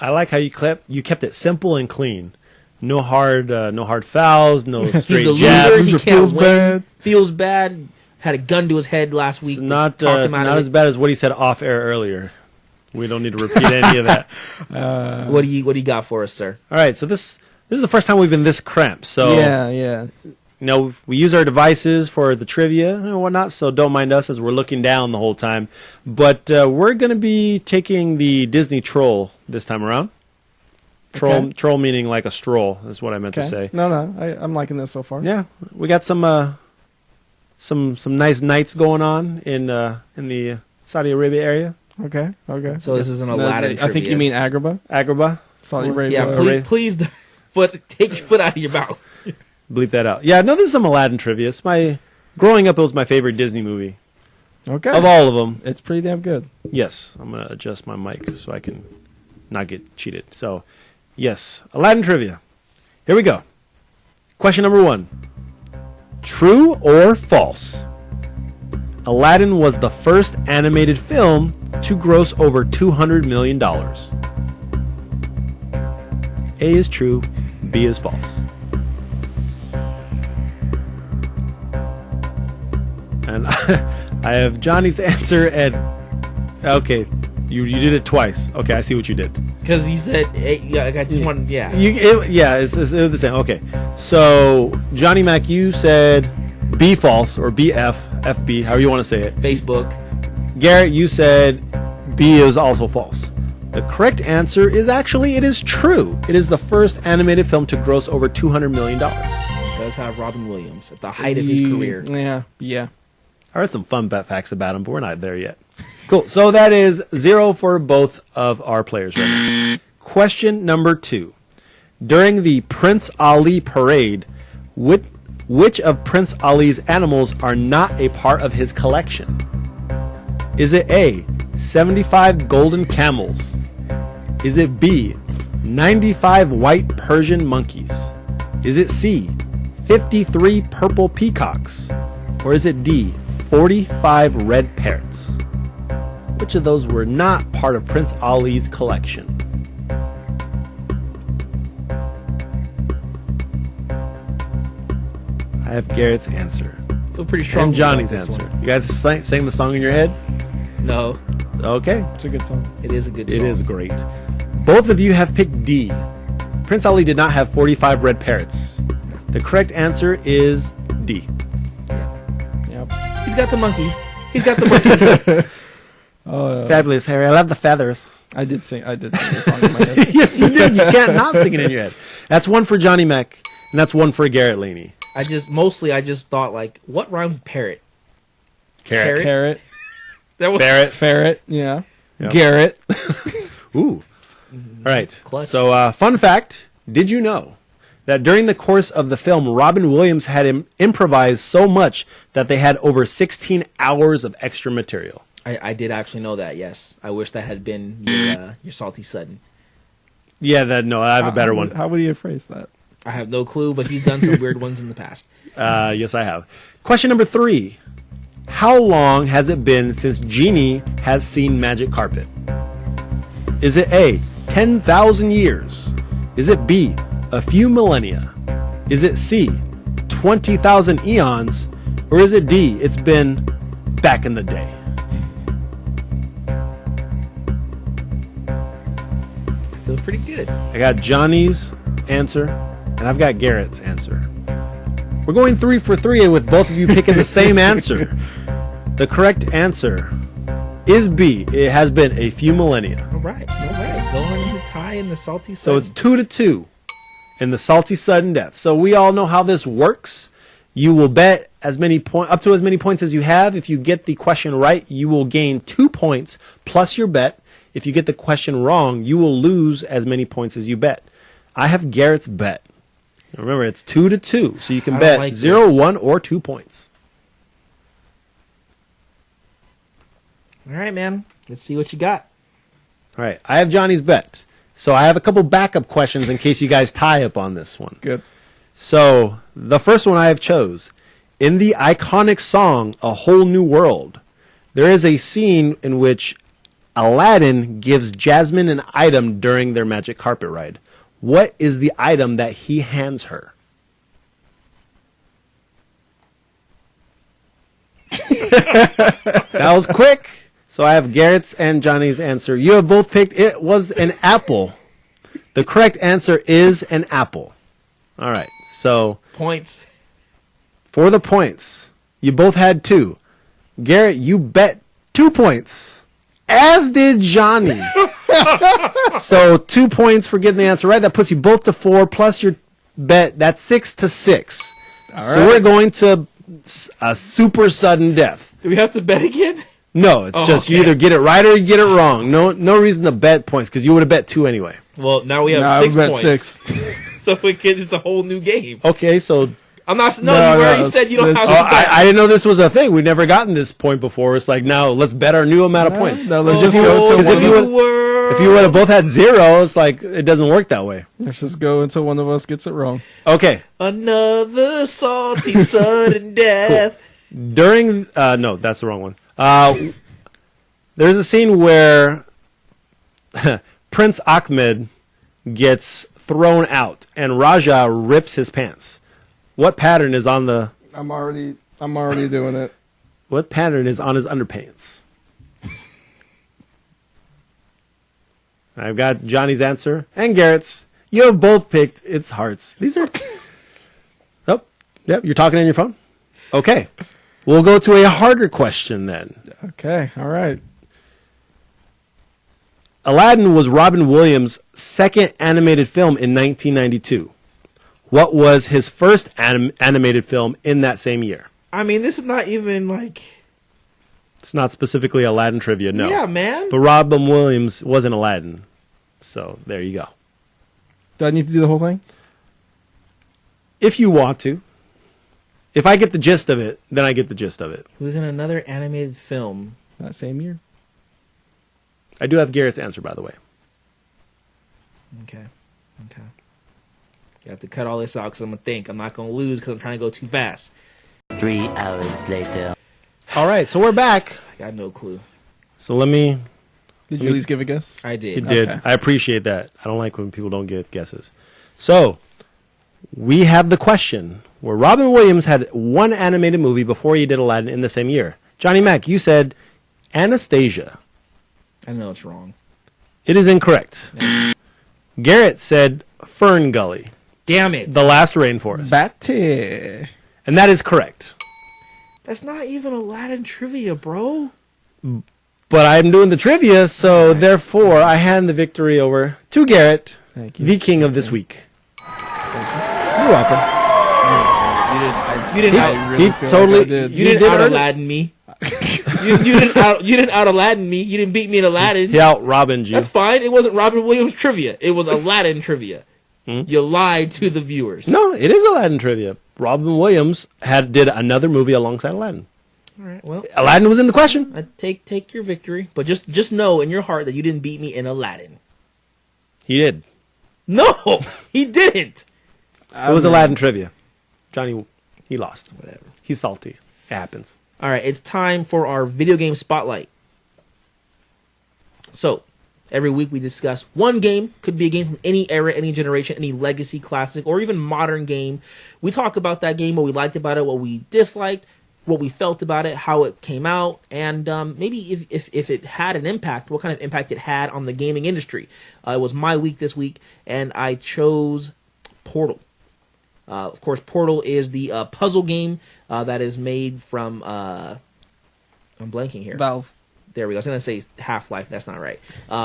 C: I like how you kept it simple and clean. No hard fouls, no straight jabs.
A: He can't feels bad. Had a gun to his head last week.
C: It's not as bad as what he said off air earlier. We don't need to repeat any of that.
A: What do you got for us, sir?
C: All right, so this is the first time we've been this cramped. So
B: yeah.
C: We use our devices for the trivia and whatnot, so don't mind us as we're looking down the whole time. But we're going to be taking the Disney Troll this time around. Troll meaning like a stroll is what I meant to say.
B: No, I'm liking this so far.
C: Yeah, we got some nice nights going on in the Saudi Arabia area.
B: Okay.
A: So this is an Aladdin trivia.
B: I think you mean Agrabah. Saudi Arabia.
A: Yeah, please take your foot out of your mouth.
C: Bleep that out. Yeah, no, this is some Aladdin trivia. Growing up, it was my favorite Disney movie.
B: Okay.
C: Of all of them.
B: It's pretty damn good.
C: Yes. I'm going to adjust my mic so I can not get cheated. So, yes. Aladdin trivia. Here we go. Question number 1. True or false? Aladdin was the first animated film to gross over $200 million. A is true. B is false. And I have Johnny's answer at... Okay, you did it twice. Okay, I see what you did.
A: Because you said... I just want... Yeah.
C: It's the same. Okay, so Johnny Mac, you said B false, or BF, FB, however you want to say it.
A: Facebook.
C: Garrett, you said B is also false. The correct answer is actually, it is true. It is the first animated film to gross over $200 million.
A: It does have Robin Williams at the height of his career.
B: Yeah.
C: I heard some fun facts about him, but we're not there yet. Cool. So that is 0 for both of our players right now. Question number 2. During the Prince Ali parade, which of Prince Ali's animals are not a part of his collection? Is it A, 75 golden camels? Is it B, 95 white Persian monkeys? Is it C, 53 purple peacocks? Or is it D, 45 red parrots? Which of those were not part of Prince Ali's collection? I have Garrett's answer.
A: I feel pretty strong.
C: And Johnny's answer. You guys sang the song in your head?
A: No.
C: Okay.
B: It's a good song.
A: It is a good song.
C: It is great. Both of you have picked D. Prince Ali did not have 45 red parrots. The correct answer is D.
B: Yep.
A: He's got the monkeys. He's got the monkeys.
C: Fabulous, Harry. I love the feathers.
B: I did sing the song in my head.
C: Yes, you did. You can't not sing it in your head. That's one for Johnny Mac, and that's one for Garrett Laney.
A: I just thought, like, what rhymes with parrot?
C: Carrot.
B: Carrot.
A: That was
B: Ferret. Yeah.
C: Yep.
B: Garrett.
C: Ooh. All right.
A: Clutch.
C: So, fun fact, did you know that during the course of the film, Robin Williams had improvised so much that they had over 16 hours of extra material?
A: I did actually know that, yes. I wish that had been your Salty Sudden.
C: Yeah, I have a better one.
B: How would you phrase that?
A: I have no clue, but he's done some weird ones in the past.
C: Yes, I have. Question number 3. How long has it been since Genie has seen magic carpet? Is it A, 10,000 years? Is it B, a few millennia? Is it C, 20,000 eons? Or is it D, it's been back in the day?
A: Feels pretty good.
C: I got Johnny's answer, and I've got Garrett's answer. We're going 3 for 3 with both of you picking the same answer. The correct answer is B. It has been a few millennia.
A: All right. Going to tie in the Salty Sudden.
C: So it's 2-2 in the Salty Sudden Death. So we all know how this works. You will bet up to as many points as you have. If you get the question right, you will gain 2 points plus your bet. If you get the question wrong, you will lose as many points as you bet. I have Garrett's bet. Remember, it's 2-2, so you can bet
A: like
C: 0,
A: this.
C: 1, or 2 points.
A: All right, man. Let's see what you got.
C: All right, I have Johnny's bet. So I have a couple backup questions in case you guys tie up on this one.
B: Good.
C: So the first one I have chose. In the iconic song, A Whole New World, there is a scene in which Aladdin gives Jasmine an item during their magic carpet ride. What is the item that he hands her? That was quick. So I have Garrett's and Johnny's answer. You have both picked it was an apple. The correct answer is an apple. All right. So
A: Points.
C: for the points, you both had 2. Garrett, you bet 2 points. As did Johnny. So 2 points for getting the answer right. That puts you both to 4 plus your bet. That's 6-6.
B: All
C: So
B: right.
C: we're going to a super sudden death.
A: Do we have to bet again?
C: No, it's just you
A: okay.
C: either get it right or you get it wrong. No reason to bet points because you would have bet 2 anyway.
A: Well, now we have
B: No, I
A: 6
B: bet
A: points.
B: 6.
A: So it's a whole new game.
C: Okay, so
A: I'm not.
B: No,
A: No, you
B: no,
A: already said you don't
B: it's-
A: have to bet.
C: I didn't know this was a thing. We've never gotten this point before. It's like now let's bet our new amount of points.
B: No, let's
A: Oh,
B: just go
C: because
B: until
C: if you
B: one
C: would- If you would have both had 0, it's like it doesn't work that way.
B: let's just go until one of us gets it wrong.
C: Okay,
A: Another salty sudden death.
C: during no, that's the wrong one. There's a scene where Prince Ahmed gets thrown out and Raja rips his pants. What pattern is on the?
B: I'm already doing it.
C: What pattern is on his underpants? I've got Johnny's answer and Garrett's. You have both picked it's hearts. These are. Oh, yep. You're talking on your phone. Okay, we'll go to a harder question then.
B: Okay, all right.
C: Aladdin was Robin Williams' second animated film in 1992. What was his first animated film in that same year?
A: I mean, this is not even like.
C: It's not specifically Aladdin trivia, no.
A: Yeah, man.
C: But Robin Williams wasn't Aladdin. So there you go.
B: Do I need to do the whole thing?
C: If you want to. If I get the gist of it, then I get the gist of it.
A: He was in another animated film.
B: That same year?
C: I do have Garrett's answer, by the way.
A: Okay. You have to cut all this out because I'm going to think. I'm not going to lose because I'm trying to go too fast.
D: 3 hours later.
C: All right, so we're back.
A: I got no clue.
C: So let me...
B: Did you at least give a guess?
A: I did.
C: You did.
B: Okay.
C: I appreciate that. I don't like when people don't give guesses. So, we have the question where Robin Williams had one animated movie before he did Aladdin in the same year. Johnny Mac, you said Anastasia.
A: I know it's wrong.
C: It is incorrect. Garrett said Fern Gully,
A: Damn it.
C: the last rainforest.
B: Batty.
C: And that is correct.
A: That's not even Aladdin trivia, bro.
C: But I'm doing the trivia, so therefore I hand the victory over to Garrett,
B: Thank you.
C: the king of this week.
B: You're welcome.
A: You didn't out.
B: I really
C: he
B: feel
C: totally-
B: like I did.
A: You didn't
C: did
A: out
C: earn it.
A: Aladdin me. You didn't out Aladdin me. You didn't beat me in Aladdin.
C: He out Robin you.
A: That's fine. It wasn't Robin Williams trivia. It was Aladdin trivia. You lied to the viewers.
C: No, it is Aladdin trivia. Robin Williams did another movie alongside Aladdin.
A: All right. Well,
C: Aladdin was in the question.
A: I take your victory, but just know in your heart that you didn't beat me in Aladdin.
C: He did.
A: No, he didn't.
C: It was Aladdin trivia. Johnny, he lost.
A: Whatever.
C: He's salty. It happens.
A: All right, it's time for our video game spotlight. So, every week we discuss one game, could be a game from any era, any generation, any legacy, classic, or even modern game. We talk about that game, what we liked about it, what we disliked, what we felt about it, how it came out, and maybe if it had an impact, what kind of impact it had on the gaming industry. It was my week this week, and I chose Portal. Of course, Portal is the puzzle game that is made from... I'm blanking here.
B: Valve.
A: There we go. I was going to say Half-Life. That's not right.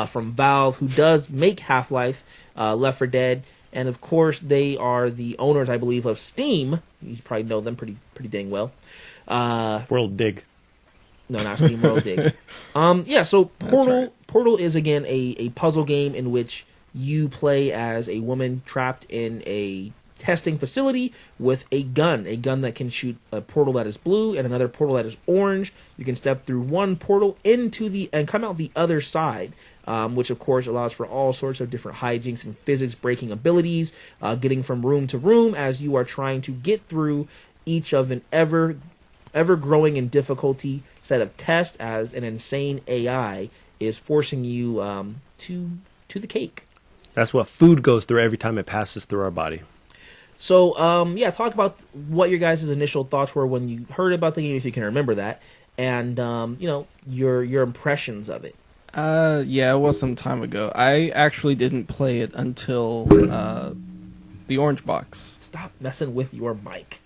A: From Valve, who does make Half-Life, Left 4 Dead, and of course, they are the owners, I believe, of Steam. You probably know them pretty dang well.
C: World Dig.
A: No, not Steam World Dig. Yeah, so Portal is, again, a puzzle game in which you play as a woman trapped in a testing facility with a gun that can shoot a portal that is blue and another portal that is orange. You can step through one portal and come out the other side, which of course allows for all sorts of different hijinks and physics breaking abilities, getting from room to room as you are trying to get through each of an ever growing in difficulty set of tests as an insane AI is forcing you to the cake.
C: That's what food goes through every time it passes through our body.
A: So, talk about what your guys' initial thoughts were when you heard about the game, if you can remember that, and, your impressions of it.
B: Yeah, it was some time ago. I actually didn't play it until the Orange Box.
A: Stop messing with your mic.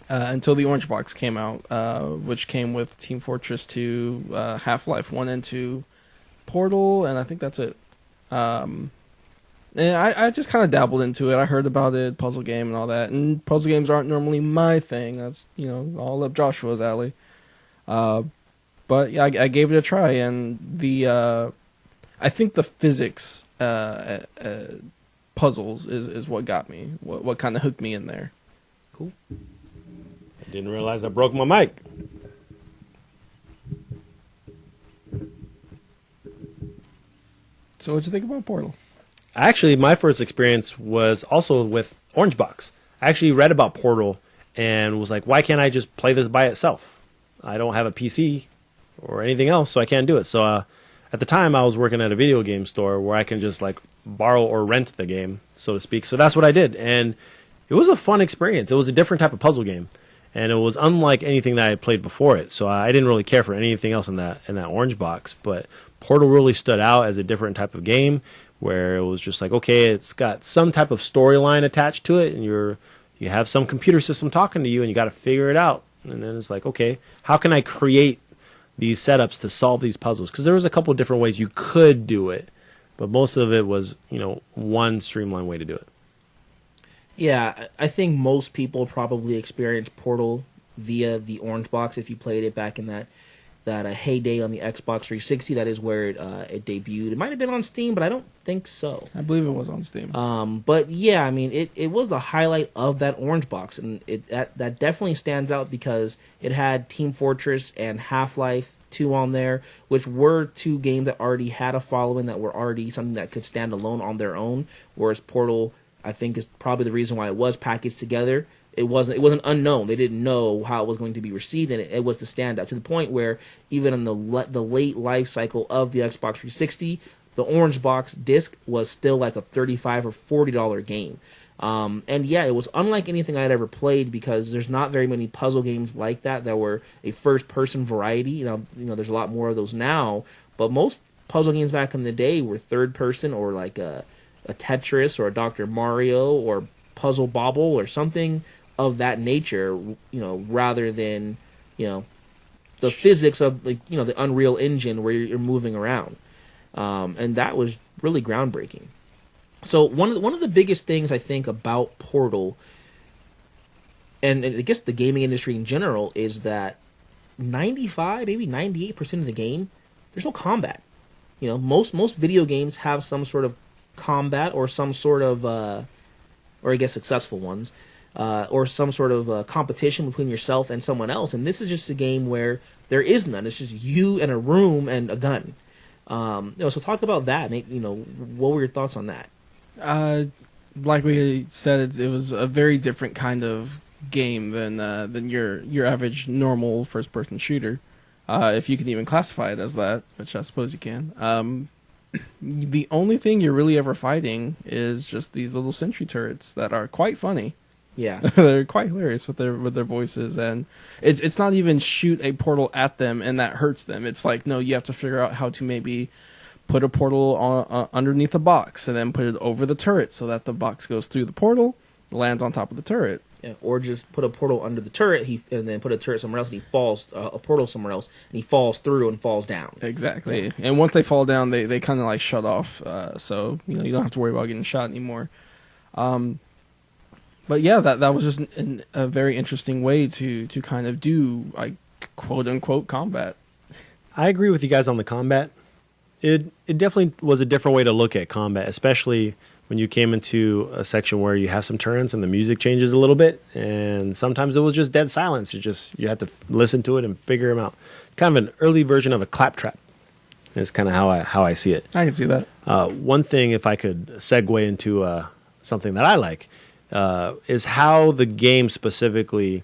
B: Until the Orange Box came out, which came with Team Fortress 2, Half-Life 1 and 2, Portal, and I think that's it. And I just kind of dabbled into it. I heard about it, puzzle game and all that. And puzzle games aren't normally my thing. That's, all up Joshua's alley. But yeah, I gave it a try. And I think the physics puzzles is what got me. What kind of hooked me in there.
A: Cool.
C: I didn't realize I broke my mic.
B: So what'd you think about Portal?
C: Actually, my first experience was also with Orange Box. I actually read about Portal and was like, why can't I just play this by itself? I don't have a PC or anything else, so I can't do it. So at the time, I was working at a video game store where I can just borrow or rent the game, so to speak. So that's what I did, and it was a fun experience. It was a different type of puzzle game, and it was unlike anything that I had played before it. So I didn't really care for anything else in that Orange Box, but Portal really stood out as a different type of game where it was just okay, it's got some type of storyline attached to it, and you have some computer system talking to you, and you got to figure it out. And then it's okay, how can I create these setups to solve these puzzles? Because there was a couple of different ways you could do it, but most of it was, one streamlined way to do it.
A: Yeah, I think most people probably experienced Portal via the Orange Box if you played it back in that heyday on the Xbox 360. That is where it debuted. It might have been on Steam, but I don't think so.
B: I believe it was on Steam.
A: But yeah, I mean, it was the highlight of that Orange Box, and that definitely stands out because it had Team Fortress and Half-Life 2 on there, which were two games that already had a following, that were already something that could stand alone on their own, whereas Portal, I think, is probably the reason why it was packaged together. It wasn't unknown. They didn't know how it was going to be received, and it was the standout to the point where even in the late life cycle of the Xbox 360, the Orange Box disc was still a $35 or $40 game. And yeah, it was unlike anything I'd ever played because there's not very many puzzle games like that were a first-person variety. There's a lot more of those now, but most puzzle games back in the day were third-person or a Tetris or a Dr. Mario or Puzzle Bobble or something of that nature, rather than, the physics of the Unreal Engine where you're moving around. And that was really groundbreaking. So one of the biggest things I think about Portal, and I guess the gaming industry in general, is that 95, maybe 98% of the game, there's no combat. Most video games have some sort of combat or some sort of, or I guess successful ones, or some sort of competition between yourself and someone else. And this is just a game where there is none. It's just you in a room and a gun. So talk about that. What were your thoughts on that?
B: Like we said, it was a very different kind of game than your average normal first person shooter, if you can even classify it as that, which I suppose you can. The only thing you're really ever fighting is just these little sentry turrets that are quite funny.
A: Yeah,
B: they're quite hilarious with their voices, and it's not even shoot a portal at them and that hurts them. It's like, no, you have to figure out how to maybe put a portal on, underneath a box and then put it over the turret so that the box goes through the portal, lands on top of the turret.
A: Yeah, or just put a portal under the turret, and then put a turret somewhere else, and he falls a portal somewhere else, and he falls through and falls down.
B: Exactly.
A: Yeah.
B: And once they fall down, they kind of like shut off, so you don't have to worry about getting shot anymore. But yeah, that was just a very interesting way to kind of do like quote unquote combat.
C: I agree with you guys on the combat. It definitely was a different way to look at combat, especially when you came into a section where you have some turns and the music changes a little bit, and sometimes it was just dead silence. You had to listen to it and figure them out. Kind of an early version of a claptrap. Is kind of how I see it.
B: I can see that.
C: One thing, if I could segue into something that I like, is how the game specifically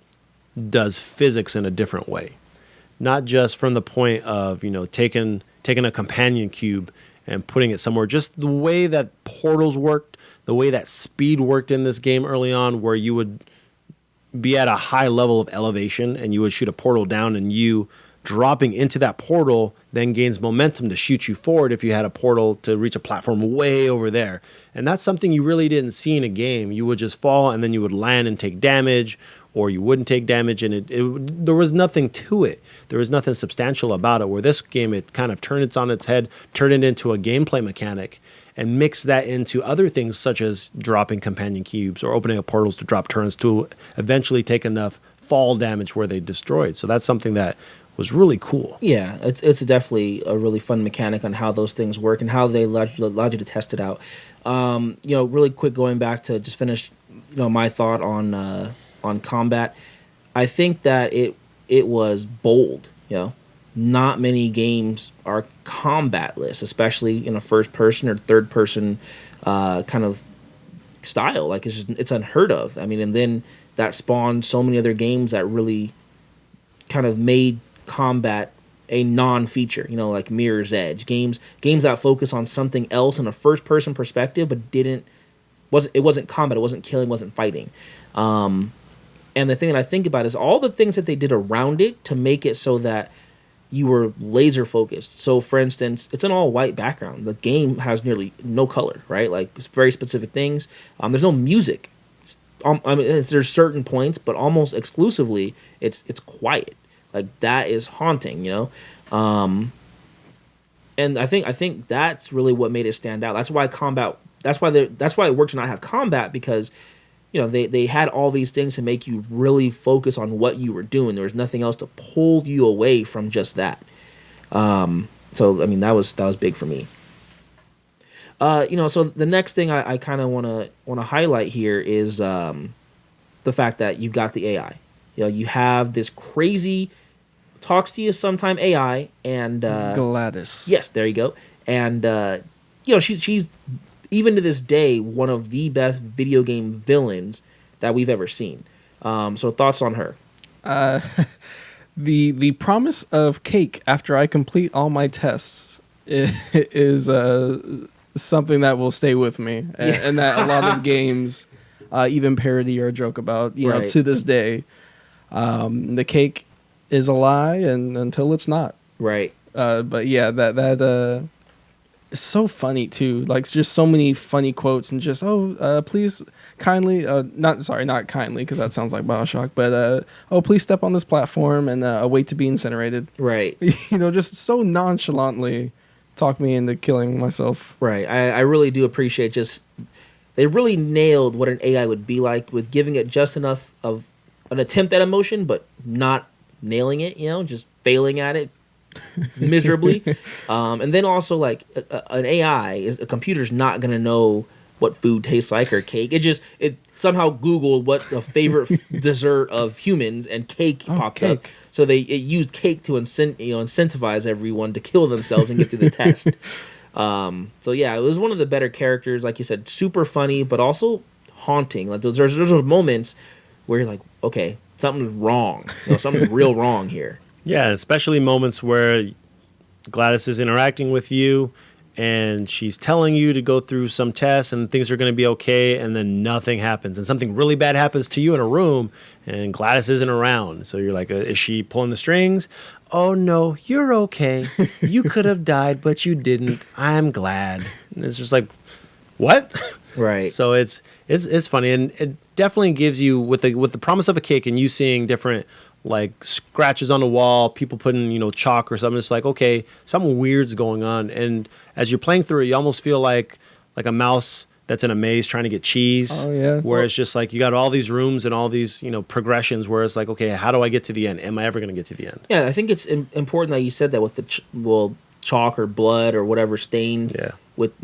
C: does physics in a different way. Not just from the point of taking a companion cube and putting it somewhere. Just the way that portals worked, the way that speed worked in this game early on, where you would be at a high level of elevation and you would shoot a portal down, and you dropping into that portal then gains momentum to shoot you forward if you had a portal to reach a platform way over there. And that's something you really didn't see in a game. You would just fall and then you would land and take damage, or you wouldn't take damage, and there was nothing to it. There was nothing substantial about it, where this game, it kind of turned it on its head, turned it into a gameplay mechanic, and mixed that into other things such as dropping companion cubes or opening up portals to drop turrets to eventually take enough fall damage where they destroyed. So that's something that was really cool.
A: Yeah, it's definitely a really fun mechanic on how those things work and how they allowed you to test it out. Really quick, going back to just finish, my thought on combat. I think that it was bold. Not many games are combatless, especially in a first person or third person kind of style. Like it's unheard of. I mean, and then that spawned so many other games that really kind of made combat a non-feature, like Mirror's Edge, games that focus on something else in a first-person perspective, but it wasn't combat, it wasn't killing, wasn't fighting. And the thing that I think about is all the things that they did around it to make it so that you were laser focused. So, for instance, it's an all-white background. The game has nearly no color, right? Like, it's very specific things. There's no music. There's certain points, but almost exclusively, it's quiet. Like, that is haunting, and I think that's really what made it stand out. That's why it worked to not have combat, because they had all these things to make you really focus on what you were doing. There was nothing else to pull you away from just that. So I mean, that was big for me. So the next thing I kind of want to highlight here is the fact that you've got the AI. You have this crazy talks to you sometime AI, and
B: Gladys.
A: Yes, there you go. And she's even to this day one of the best video game villains that we've ever seen. So thoughts on her?
B: The promise of cake after I complete all my tests is something that will stay with me, and that a lot of games even parody or joke about,
A: Right.
B: to this day. The cake is a lie, and until it's not.
A: Right.
B: But yeah, that so funny too. Like, just so many funny quotes and just please kindly not kindly because that sounds like BioShock, but please step on this platform and wait to be incinerated.
A: Right.
B: Just so nonchalantly talk me into killing myself.
A: Right. I really do appreciate just they really nailed what an AI would be like with giving it just enough of an attempt at emotion, but not nailing it. Just failing at it miserably. And then also like an AI is a computer's not gonna know what food tastes like or cake. It somehow Googled what the favorite dessert of humans, and cake popped up. So it used cake to incentivize everyone to kill themselves and get through the test. So yeah, it was one of the better characters, like you said, super funny, but also haunting. Like there's those moments where you're like, okay, something's wrong. Something's real wrong here.
C: Yeah, especially moments where Gladys is interacting with you and she's telling you to go through some tests and things are going to be okay, and then nothing happens and something really bad happens to you in a room and Gladys isn't around. So you're like, is she pulling the strings? Oh no, you're okay. You could have died, but you didn't. I'm glad. And it's just like, what?
A: Right.
C: So it's funny, and it definitely gives you with the promise of a cake and you seeing different like scratches on the wall, people putting chalk or something. It's like, okay, something weird's going on, and as you're playing through it, you almost feel like a mouse that's in a maze trying to get cheese.
B: Oh yeah.
C: Where it's just like you got all these rooms and all these progressions where it's like, okay, how do I get to the end? Am I ever going to get to the end?
A: Yeah, I think it's important that you said that with the chalk or blood or whatever stains.
C: Yeah.
A: With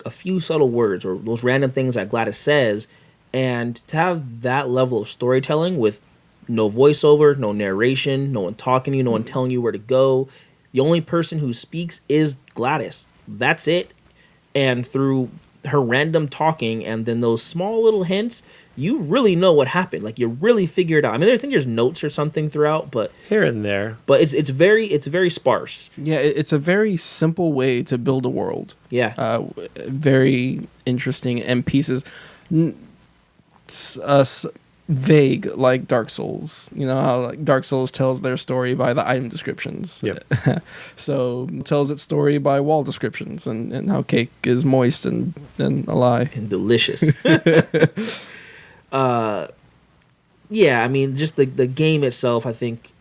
A: a few subtle words or those random things that Gladys says, and to have that level of storytelling with no voiceover, no narration, no one talking to you, no one telling you where to go. The only person who speaks is Gladys. That's it. And through her random talking and then those small little hints, you really know what happened. Like you really figure it out. I mean, I think there's notes or something throughout, but
C: here and there.
A: But it's very sparse.
B: Yeah, it's a very simple way to build a world.
A: Yeah.
B: Very interesting and pieces. Vague, like Dark Souls. How like Dark Souls tells their story by the item descriptions.
C: Yep.
B: So it tells its story by wall descriptions and how cake is moist and alive
A: and delicious. Yeah, I mean, just the game itself, I think,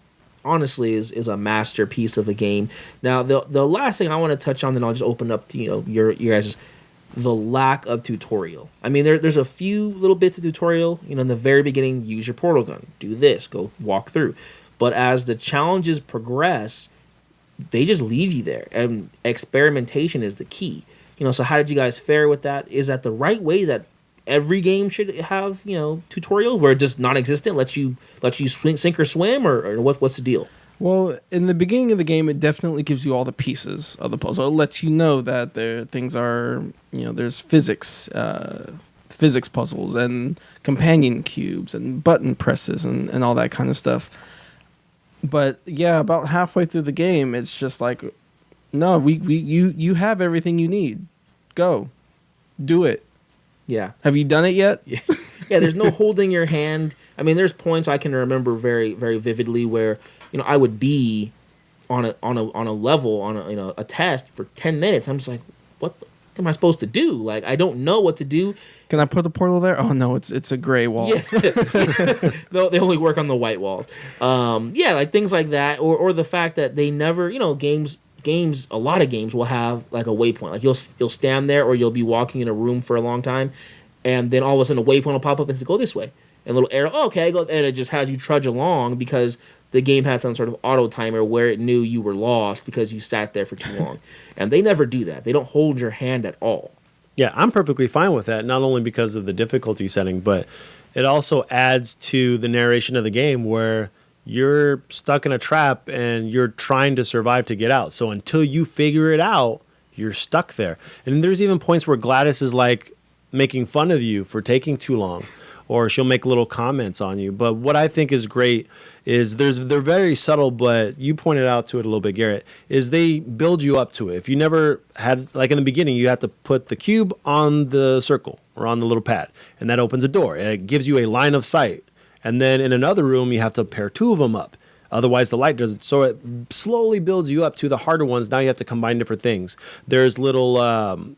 A: honestly, is a masterpiece of a game. Now, the last thing I want to touch on, then I'll just open up to your guys' the lack of tutorial. I mean, there's a few little bits of tutorial. In the very beginning, use your portal gun, do this, go walk through. But as the challenges progress, they just leave you there, and experimentation is the key. So how did you guys fare with that? Is that the right way that every game should have tutorial where it's just non-existent, let you sink or swim, or what's the deal?
B: Well, in the beginning of the game, it definitely gives you all the pieces of the puzzle. It lets you know that things are, there's physics puzzles and companion cubes and button presses and all that kind of stuff. But yeah, about halfway through the game, it's just like, no, you have everything you need. Go, do it.
A: Yeah.
B: Have you done it yet?
A: Yeah. Yeah. There's no holding your hand. I mean, there's points I can remember very, very vividly where I would be on a level on a test for 10 minutes. I'm just like, what am I supposed to do? Like, I don't know what to do.
B: Can I put the portal there? Oh no, it's a gray wall.
A: Yeah. No, they only work on the white walls. Yeah, like things like that, or the fact that they never, games. A lot of games will have like a waypoint. Like you'll stand there, or you'll be walking in a room for a long time, and then all of a sudden a waypoint will pop up and say, "Go this way." And a little arrow, okay, go, and it just has you trudge along because the game had some sort of auto timer where it knew you were lost because you sat there for too long. And they never do that. They don't hold your hand at all.
C: Yeah, I'm perfectly fine with that, not only because of the difficulty setting, but it also adds to the narration of the game where you're stuck in a trap and you're trying to survive to get out. So until you figure it out, you're stuck there. And there's even points where Gladys is like making fun of you for taking too long, or she'll make little comments on you. But what I think is great is they're very subtle, but you pointed out to it a little bit, Garrett, is they build you up to it. If you never had, like in the beginning, you have to put the cube on the circle or on the little pad, and that opens a door. And it gives you a line of sight. And then in another room, you have to pair two of them up. Otherwise, the light doesn't. So it slowly builds you up to the harder ones. Now you have to combine different things. There's little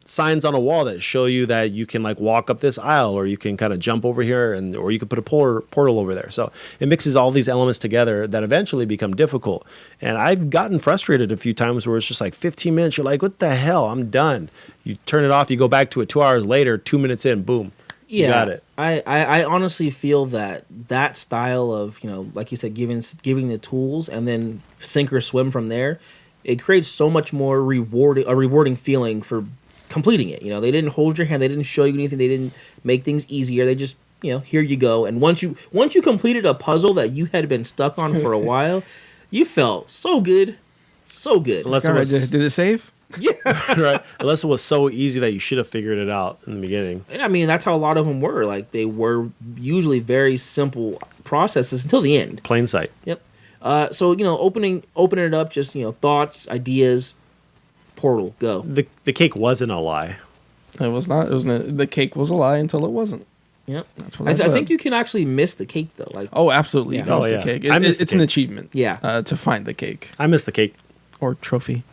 C: signs on a wall that show you that you can like walk up this aisle, or you can kind of jump over here, or you can put a portal over there. So it mixes all these elements together that eventually become difficult. And I've gotten frustrated a few times where it's just like 15 minutes. You're like, what the hell? I'm done. You turn it off. You go back to it 2 hours later, 2 minutes in, boom.
A: Yeah,
C: you got it.
A: I honestly feel that style of, like you said, giving the tools and then sink or swim from there, it creates so much more rewarding feeling for completing it. They didn't hold your hand, they didn't show you anything, they didn't make things easier. They just, here you go. And once you completed a puzzle that you had been stuck on for a while, you felt so good, so good.
B: Did it save?
A: Yeah.
C: Right. Unless it was so easy that you should have figured it out in the beginning.
A: I mean, that's how a lot of them were. Like, they were usually very simple processes until the end.
C: Plain sight.
A: Yep. So, opening it up, just, thoughts, ideas, Portal, go.
C: The cake wasn't a lie.
B: It was not. It was the cake was a lie until it wasn't.
A: Yep.
B: That's what
A: I think you can actually miss the cake, though. Like,
B: oh, absolutely.
A: Yeah.
B: You can miss
C: Oh,
B: the
C: yeah.
B: cake.
C: I missed the
B: It's an
C: cake.
B: achievement.
A: Yeah.
B: To find the cake
C: I missed the cake.
B: or trophy.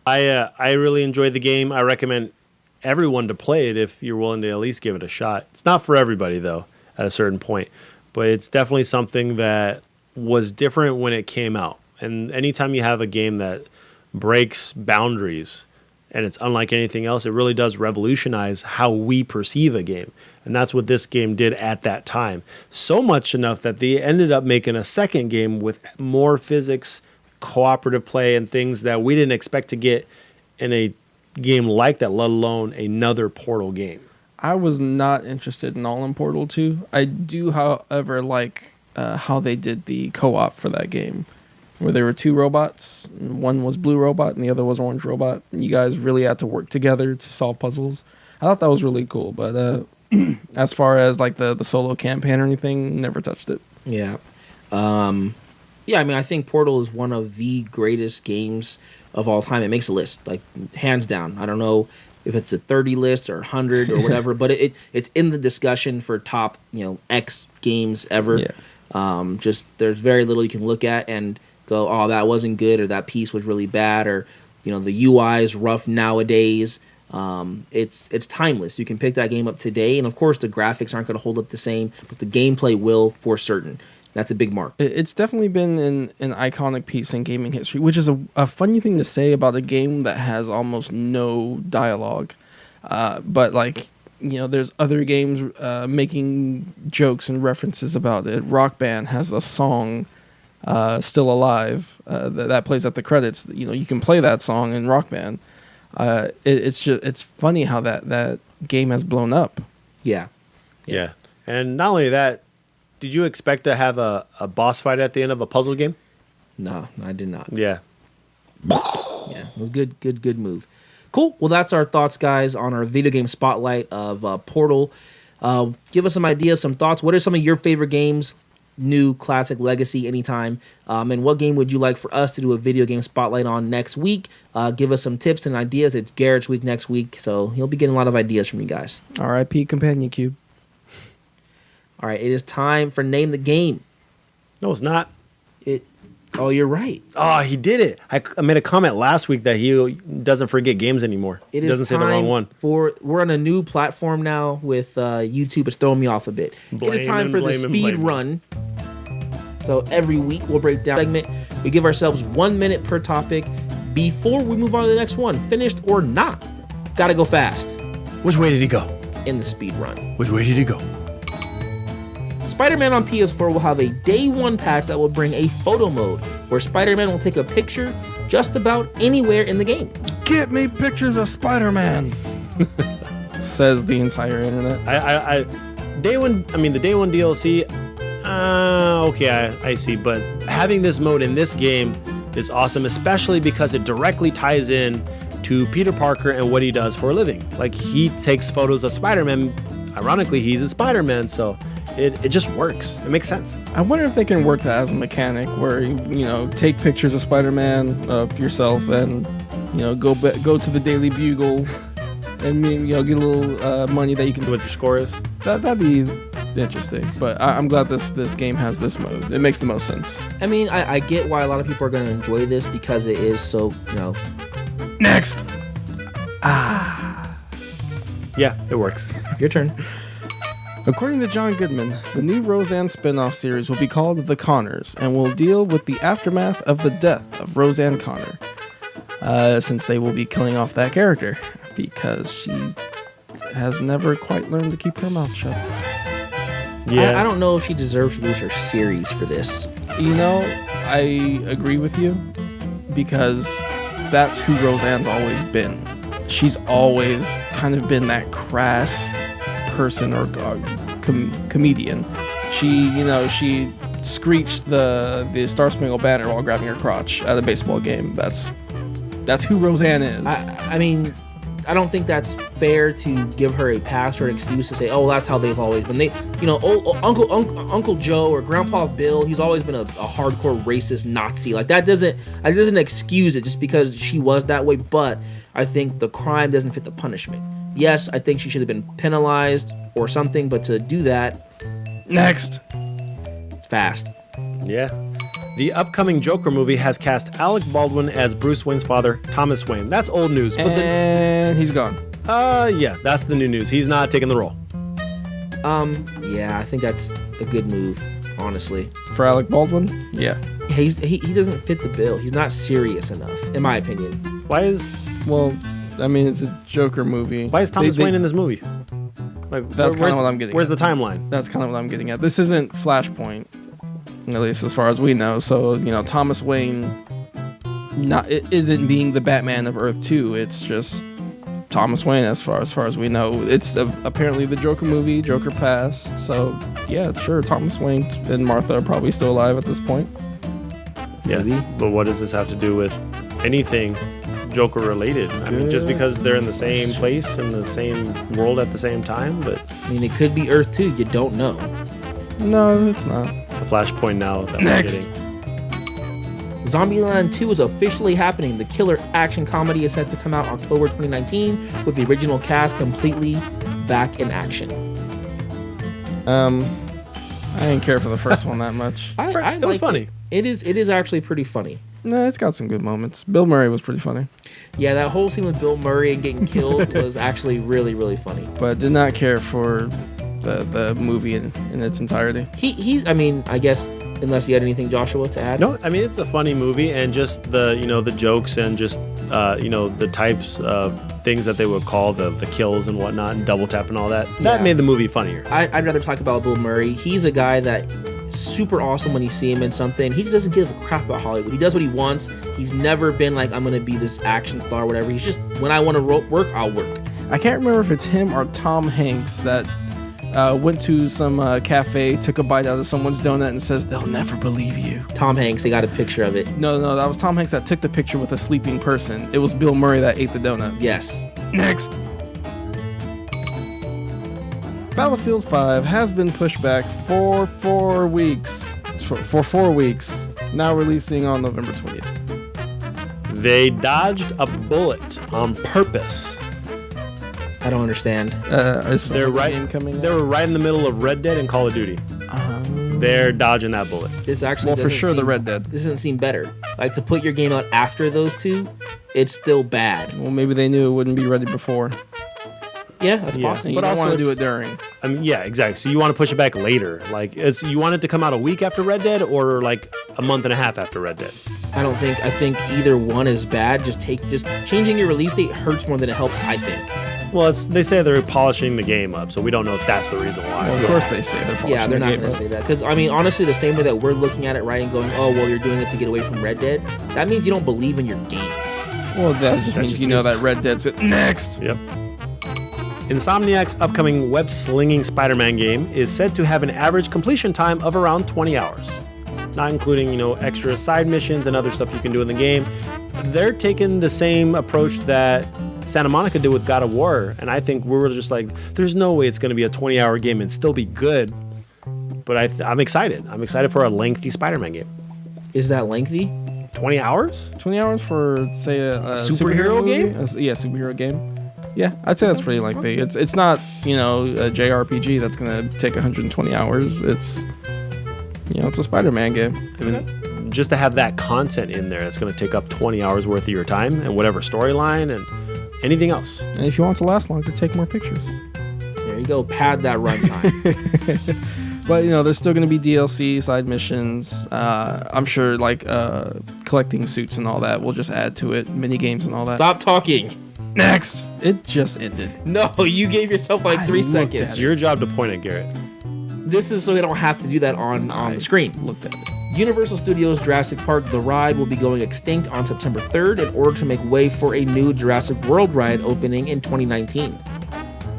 C: I really enjoyed the game. I recommend everyone to play it if you're willing to at least give it a shot. It's not for everybody, though, at a certain point. But it's definitely something that was different when it came out. And anytime you have a game that breaks boundaries and it's unlike anything else, it really does revolutionize how we perceive a game. And that's what this game did at that time. So much enough that they ended up making a second game with more physics, cooperative play, and things that we didn't expect to get in a game like that, let alone another Portal game.
B: I was not interested in all in Portal 2. I do, however, like how they did the co-op for that game, where there were two robots. One was blue robot and the other was orange robot. And you guys really had to work together to solve puzzles. I thought that was really cool, but as far as like the solo campaign or anything, never touched it.
A: Yeah. Yeah, I mean, I think Portal is one of the greatest games of all time. It makes a list, like, hands down. I don't know if it's a 30 list or 100 or whatever, but it's in the discussion for top, X games ever.
B: Yeah.
A: Just there's very little you can look at and go, oh, that wasn't good, or that piece was really bad, or, the UI is rough nowadays. It's timeless. You can pick that game up today, and of course the graphics aren't going to hold up the same, but the gameplay will for certain. That's a big mark.
B: It's definitely been an iconic piece in gaming history, which is a funny thing to say about a game that has almost no dialogue. But, like, there's other games making jokes and references about it. Rock Band has a song, Still Alive, that plays at the credits. You can play that song in Rock Band. It's funny how that game has blown up.
A: Yeah.
C: Yeah. And not only that, did you expect to have a boss fight at the end of a puzzle game?
A: No, I did not.
C: Yeah.
A: Yeah, it was good move. Cool. Well, that's our thoughts, guys, on our video game spotlight of Portal. Give us some ideas, some thoughts. What are some of your favorite games? New, classic, legacy, anytime. And what game would you like for us to do a video game spotlight on next week? Give us some tips and ideas. It's Garrett's week next week, so he'll be getting a lot of ideas from you guys.
B: R.I.P. Companion Cube.
A: All right, it is time for Name the Game.
C: No, it's not.
A: Oh, you're right.
C: Oh, he did it. I made a comment last week that he doesn't forget games anymore. He doesn't say the wrong one.
A: We're on a new platform now with YouTube. It's throwing me off a bit. It is time for the speed run. So every week we'll break down a segment. We give ourselves 1 minute per topic before we move on to the next one. Finished or not, gotta go fast
C: Which way did he go?
A: in the speed run.
C: Which way did he go?
A: Spider-Man on PS4 will have a day one patch that will bring a photo mode where Spider-Man will take a picture just about anywhere in the game.
B: Get me pictures of Spider-Man, says the entire internet.
C: Day one. I mean, the day one DLC. Okay, I see. But having this mode in this game is awesome, especially because it directly ties in to Peter Parker and what he does for a living. Like, he takes photos of Spider-Man. Ironically, he's a Spider-Man, so it just works. It makes sense.
B: I wonder if they can work that as a mechanic where you take pictures of Spider-Man of yourself and go to the Daily Bugle and get a little money that you can.
C: What your score is?
B: That'd be interesting. But I'm glad this game has this mode. It makes the most sense.
A: I mean, I get why a lot of people are going to enjoy this because it is so,
B: Next.
C: Yeah, it works.
A: Your turn.
B: According to John Goodman, the new Roseanne spin-off series will be called The Connors and will deal with the aftermath of the death of Roseanne Connor, since they will be killing off that character because she has never quite learned to keep her mouth shut.
C: Yeah.
A: I don't know if she deserves to lose her series for this.
B: I agree with you because that's who Roseanne's always been. She's always kind of been that crass person or comedian. She screeched the Star Spangled Banner while grabbing her crotch at a baseball game. That's who Roseanne is.
A: I mean, I don't think that's fair to give her a pass or an excuse to say, oh, that's how they've always been. Uncle Joe or Grandpa Bill, he's always been a hardcore racist Nazi. Like that doesn't excuse it just because she was that way. But I think the crime doesn't fit the punishment. Yes, I think she should have been penalized or something, but to do that,
B: Next.
A: it's fast.
C: Yeah. The upcoming Joker movie has cast Alec Baldwin as Bruce Wayne's father, Thomas Wayne. That's old news. But
B: And he's gone.
C: yeah, that's the new news. He's not taking the role.
A: Yeah, I think that's a good move, honestly.
B: For Alec Baldwin? Yeah.
A: He doesn't fit the bill. He's not serious enough, in my opinion.
C: Why is
B: It's a Joker movie.
C: Thomas Wayne in this movie? Like,
B: That's kind of what I'm getting
C: Where's
B: at.
C: the timeline?
B: That's kind of what I'm getting at. This isn't Flashpoint, at least as far as we know. So, Thomas Wayne it isn't being the Batman of Earth 2. It's just Thomas Wayne as far as we know. It's apparently the Joker movie, Joker passed. So, yeah, sure, Thomas Wayne and Martha are probably still alive at this point.
C: Yes.
A: Maybe.
C: But what does this have to do with anything Joker related? I mean, just because they're in the same place in the same world at the same time, but
A: I mean, it could be Earth 2. You don't know.
B: No, it's not.
C: the Flashpoint now that
B: Next.
C: we're getting.
A: Zombieland 2 is officially happening. The killer action comedy is set to come out October 2019 with the original cast completely back in action.
B: I didn't care for the first one that much.
A: I
C: It was
A: liked
C: funny.
A: It is actually pretty funny.
B: No, it's got some good moments. Bill Murray was pretty funny,
A: Yeah, that whole scene with Bill Murray and getting killed was actually really, really funny.
B: but did not care for the movie in its entirety.
A: I mean, I guess unless you had anything, Joshua, to add.
C: No, I mean it's a funny movie, and just the jokes and just the types of things that they would call the kills and whatnot, and double tap and all that. That
A: Yeah.
C: made the movie funnier.
A: I'd rather talk about Bill Murray. He's a guy that super awesome when you see him in something. He just doesn't give a crap about Hollywood. He does what he wants. He's never been like, I'm gonna be this action star or whatever. He's just, when I want to work, I'll work.
B: I can't remember if it's him or Tom Hanks that went to some cafe, took a bite out of someone's donut, and says, "They'll never believe you."
A: Tom Hanks, they got a picture of it.
B: No, that was Tom Hanks that took the picture with a sleeping person. It was Bill Murray that ate the donut.
A: Yes.
B: Next. Battlefield 5 has been pushed back for 4 weeks. For 4 weeks. Now releasing on November 20th.
C: They dodged a bullet on purpose.
A: I don't understand.
B: Is
C: They're
B: the
C: right.
B: game coming
C: They
B: out?
C: were right in the middle of Red Dead and Call of Duty. They're dodging that bullet.
A: This actually
B: Well, for
A: doesn't
B: sure, the
A: seem-
B: Red Dead.
A: This doesn't seem better. Like, to put your game out after those two, it's still bad.
B: Well, maybe they knew it wouldn't be ready before.
A: Yeah, that's
C: Yeah.
A: possible.
B: You
C: But
B: don't
C: also
B: want to do
C: it's-
B: it during.
C: I mean, yeah, exactly. So you want to push it back later. Like, you want it to come out a week after Red Dead, or like a month and a half after Red Dead.
A: I think either one is bad. Just changing your release date hurts more than it helps, I think.
C: Well, they say they're polishing the game up, so we don't know if that's the reason why.
B: Well, of course they say they're
A: Yeah, they're not
B: going
A: going to say that. Because, I mean, honestly, the same way that we're looking at it, right, and going, oh, well, you're doing it to get away from Red Dead, that means you don't believe in your game.
B: Well, that just means
C: just
B: you know
C: means-
B: that Red Dead's it. Next.
C: Yep. Insomniac's upcoming web-slinging Spider-Man game is said to have an average completion time of around 20 hours. Not including, extra side missions and other stuff you can do in the game. They're taking the same approach that Santa Monica did with God of War, and I think we were just like, there's no way it's going to be a 20-hour game and still be good. But I'm excited. I'm excited for a lengthy Spider-Man game.
A: Is that lengthy?
C: 20 hours?
B: 20 hours for, say, a
C: superhero
B: movie?
C: game?
B: Yeah, superhero game. Yeah, I'd say that's pretty lengthy. It's not, a JRPG that's going to take 120 hours. It's a Spider-Man game.
C: I mean, just to have that content in there, it's going to take up 20 hours worth of your time and whatever storyline and anything else.
B: And if you want it to last longer, take more pictures.
A: There you go. Pad that runtime.
B: But, there's still going to be DLC, side missions. I'm sure, collecting suits and all that will just add to it. Mini games and all that.
A: Stop talking.
B: Next. It just ended.
A: No, you gave yourself like 3 seconds.
C: It's your job to point at Garrett.
A: This is so we don't have to do that on the screen.
B: Looked at it.
A: Universal Studios Jurassic Park The Ride will be going extinct on September 3rd in order to make way for a new Jurassic World ride opening in 2019.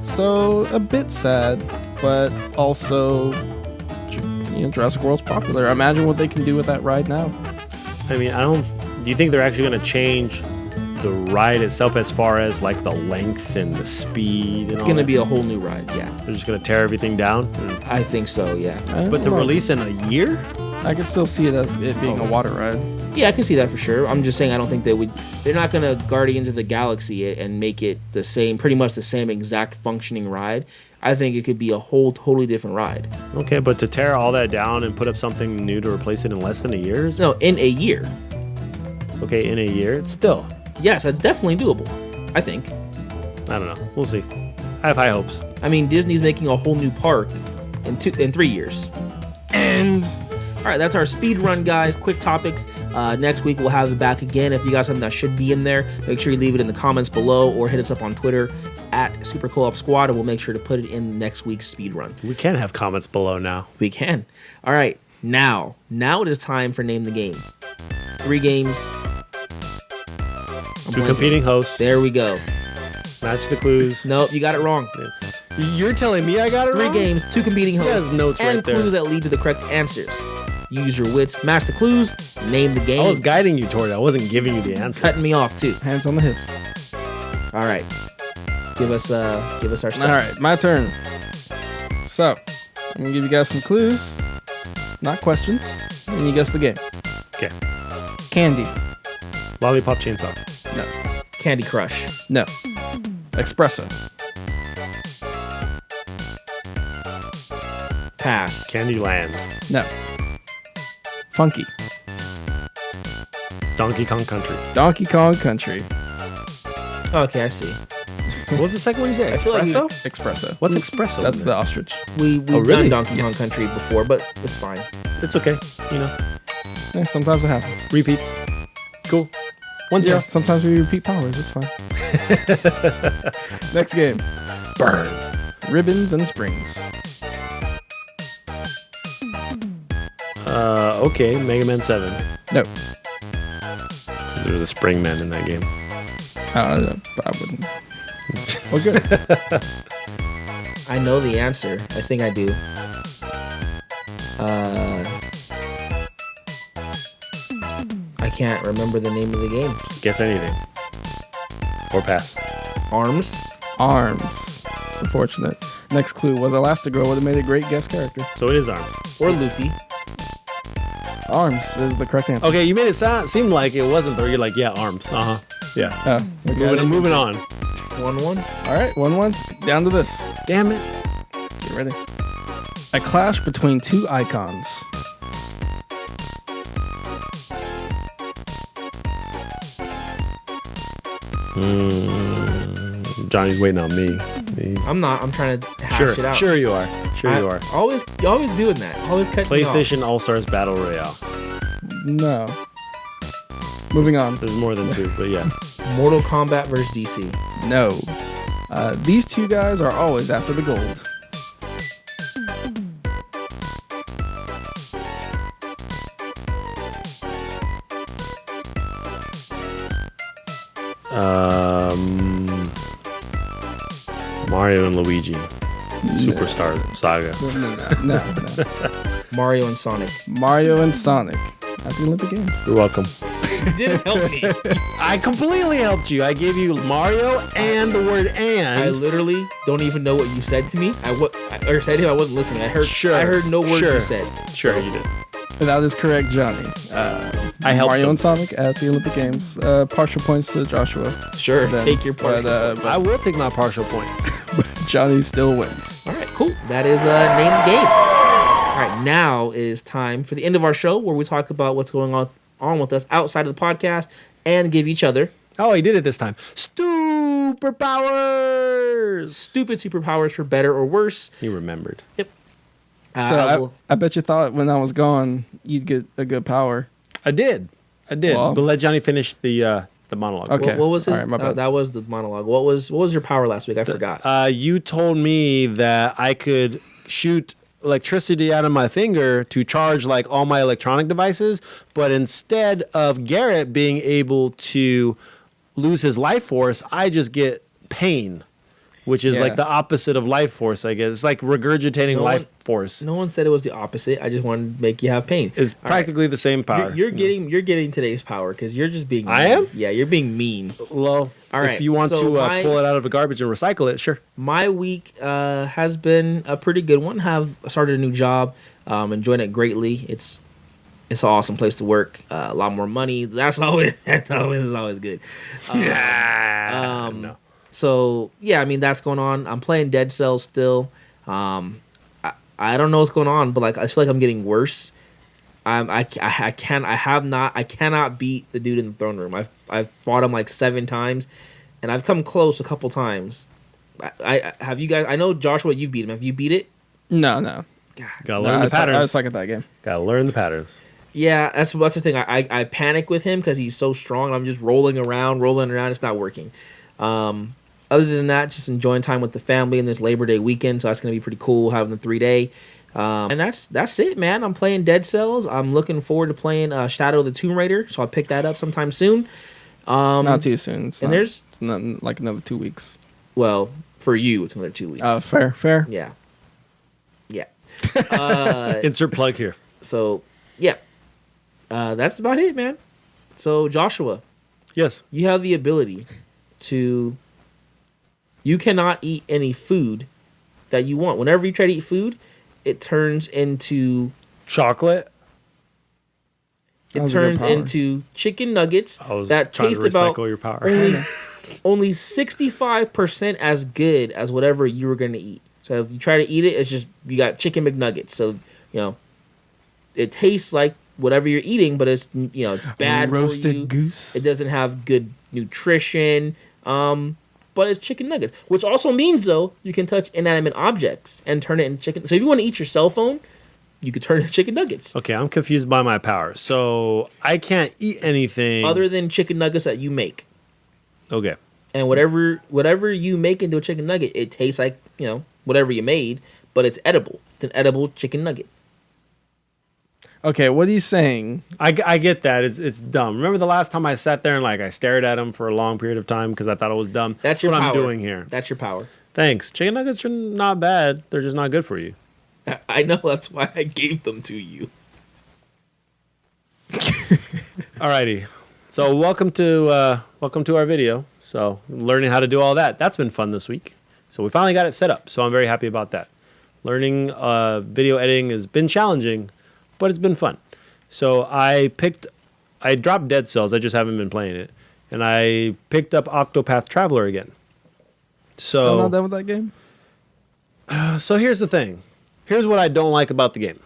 B: So, a bit sad, but also, Jurassic World's popular. Imagine what they can do with that ride now.
C: I mean, do you think they're actually going to change the ride itself as far as like the length and the speed?
A: It's going to be a whole new ride, yeah.
C: They're just going to tear everything down?
A: I think so, yeah.
C: But to release in a year?
B: I could still see it as it being a water ride.
A: Yeah, I can see that for sure. I'm just saying I don't think they're not going to Guardians of the Galaxy it and make it pretty much the same exact functioning ride. I think it could be a whole totally different ride.
C: Okay, but to tear all that down and put up something new to replace it in less than a year?
A: No, in a year.
C: Okay, in a year? It's still.
A: Yes, that's definitely doable, I think.
C: I don't know. We'll see. I have high hopes.
A: I mean, Disney's making a whole new park in 3 years.
B: And
A: all right, that's our speed run, guys. Quick topics. Next week we'll have it back again. If you got something that should be in there, make sure you leave it in the comments below or hit us up on Twitter at Super Co-op Squad, and we'll make sure to put it in next week's speed run.
C: We can have comments below now.
A: We can. All right, now it is time for Name the Game. 3 games.
C: 2 competing hosts.
A: There we go.
C: Match the clues.
A: Nope, you got it wrong.
C: You're telling me I got it
A: 3
C: wrong?
A: games, 2 competing hosts,
C: has notes
A: and
C: right there.
A: clues that lead to the correct answers. Use your wits, match the clues, name the game.
C: I was guiding you toward it. I wasn't giving you the answer.
A: Cutting me off too.
B: hands on the hips.
A: All right, give us our stuff.
B: All right, my turn. So, I'm going to give you guys some clues, not questions, and you guess the game.
C: Okay.
B: Candy.
C: Lollipop chainsaw.
B: No.
A: Candy Crush.
B: No. Espresso.
A: Pass.
C: Candyland.
B: No. Funky.
C: Donkey Kong Country.
B: Donkey Kong Country.
A: Okay, I see.
C: What was the second one you said?
A: feel like
C: Espresso?
B: Espresso.
C: What's espresso?
B: That's
C: in
B: the
C: there?
B: ostrich.
A: We've
C: really?
A: done Donkey Kong
B: Yes.
A: Country before, but it's fine.
C: It's okay. You know,
B: Yeah, sometimes it happens.
C: repeats. Cool. 1-0.
B: Yeah, sometimes we repeat powers. It's fine. Next game. Burn. Ribbons and springs.
C: Okay, Mega Man 7.
B: No.
C: 'Cause there was a spring man in that game.
B: I wouldn't. Well, good.
A: I know the answer. I think I do. I can't remember the name of the game.
C: Just guess anything. Or pass.
A: Arms?
B: Arms. It's unfortunate. Next clue was Elastigirl would have made a great guest character.
C: So it is Arms.
A: Or Luffy?
B: Arms is the correct answer.
C: Okay, you made it seem like it wasn't, though. You're like, yeah, Arms. Uh-huh. Yeah.
B: Okay.
C: Moving on.
A: 1-1?
B: All right, 1-1. Down to this.
C: Damn it.
B: Get ready. A clash between 2 icons.
C: Johnny's waiting on me. He's-
A: I'm not. I'm trying to hash
C: Sure,
A: it out.
C: sure you are. Sure you are.
A: Always doing that. Always cutting me off.
C: PlayStation All-Stars Battle Royale.
B: No. Moving on.
C: There's more than 2, but yeah.
A: Mortal Kombat versus DC.
B: No. These 2 guys are always after the gold.
C: Mario and Luigi. Superstars Saga.
B: No.
A: Mario and Sonic.
B: Mario and Sonic. At the Olympic Games.
C: You're welcome.
A: You didn't help me.
C: I completely helped you. I gave you Mario and the word
A: I
C: and.
A: literally don't even know what you said to me. Or said to him. I wasn't listening. I heard.
C: Sure,
A: I heard no words
C: sure.
A: you said.
C: Sure,
A: So,
C: you did.
B: That is correct, Johnny.
C: I helped
B: Mario
C: him.
B: and Sonic at the Olympic Games. Partial points to Joshua.
A: Sure,
B: Then,
A: take your part.
C: I will take my partial points.
B: Johnny still wins.
A: All right, cool. That is name the game. All right, now is time for the end of our show where we talk about what's going on with us outside of the podcast and give each other
C: Oh, he did it this time. Superpowers.
A: stupid superpowers for better or worse.
C: He remembered.
A: Yep.
B: So I bet you thought when I was gone, you'd get a good power.
C: I did.
B: Well-
C: But let Johnny finish the monologue.
B: Okay.
A: What was his?
B: All right, my bad.
A: That was the monologue. What was your power last week? I forgot.
C: You told me that I could shoot electricity out of my finger to charge like all my electronic devices, but instead of Garrett being able to lose his life force, I just get pain, which is like the opposite of life force, I guess. It's like regurgitating life force.
A: No one said it was the opposite. I just wanted to make you have pain.
C: It's practically the same power.
A: You're getting today's power because you're just being.
C: I
A: mean.
C: am?
A: Yeah, you're being mean.
C: Well,
A: All right,
C: if you want
A: so
C: to
A: my-
C: pull it out of the garbage and recycle it, sure.
A: My week has been a pretty good one. Have started a new job. Enjoying it greatly. It's an awesome place to work. A lot more money. That's always good.
C: No.
A: So yeah, I mean that's going on. I'm playing Dead Cells still. I don't know what's going on, but like I feel like I'm getting worse. I cannot beat the dude in the throne room. I've fought him like 7 times, and I've come close a couple times. I have you guys. I know Joshua, you've beat him. Have you beat it?
B: No.
C: Gotta
B: No,
C: learn the
B: I
C: patterns.
B: suck at that game.
C: Gotta learn the patterns.
A: Yeah, that's the thing. I panic with him because he's so strong. I'm just rolling around. It's not working. Other than that, just enjoying time with the family in this Labor Day weekend. So that's gonna be pretty cool having the 3-day. And that's it, man. I'm playing Dead Cells. I'm looking forward to playing Shadow of the Tomb Raider. So I'll pick that up sometime soon.
B: Not too soon. It's
A: and
B: not,
A: there's
B: it's not like another 2 weeks.
A: well for you, it's another 2 weeks.
B: Oh, fair.
A: Yeah.
C: Insert plug here.
A: So yeah, that's about it, man. So Joshua,
C: Yes.
A: you have the ability to. You cannot eat any food that you want. Whenever you try to eat food, it turns into
C: Chocolate.
B: That was a good power.
A: into chicken nuggets
C: I was
A: that
C: trying
A: taste
C: to recycle
A: about
C: your power.
A: only 65% as good as whatever you were going to eat. So if you try to eat it, it's just you got chicken McNuggets. So it tastes like whatever you're eating, but it's it's bad
B: Roasted
A: for you.
B: goose.
A: It doesn't have good nutrition. But it's chicken nuggets, which also means though you can touch inanimate objects and turn it into chicken. So if you want to eat your cell phone, you could turn it into chicken nuggets.
C: Okay, I'm confused by my power. So I can't eat anything
A: Other than chicken nuggets that you make,
C: Okay.
A: and whatever you make into a chicken nugget, it tastes like whatever you made, but it's edible. It's an edible chicken nugget.
B: Okay, what are you saying?
C: I get that. It's dumb. Remember the last time I sat there and I stared at him for a long period of time because I thought it was dumb?
A: That's your
C: what
A: power.
C: I'm doing here.
A: That's your power.
C: Thanks. Chicken nuggets are not bad. They're just not good for you.
A: I know. That's why I gave them to you.
C: Alrighty. So welcome to our video. So learning how to do all that. That's been fun this week. So we finally got it set up. So I'm very happy about that. Learning video editing has been challenging, but it's been fun. So I dropped Dead Cells. I just haven't been playing it, and I picked up Octopath Traveler again.
B: Still not
C: So
B: done with that game?
C: so here's the thing. Here's what I don't like about the game.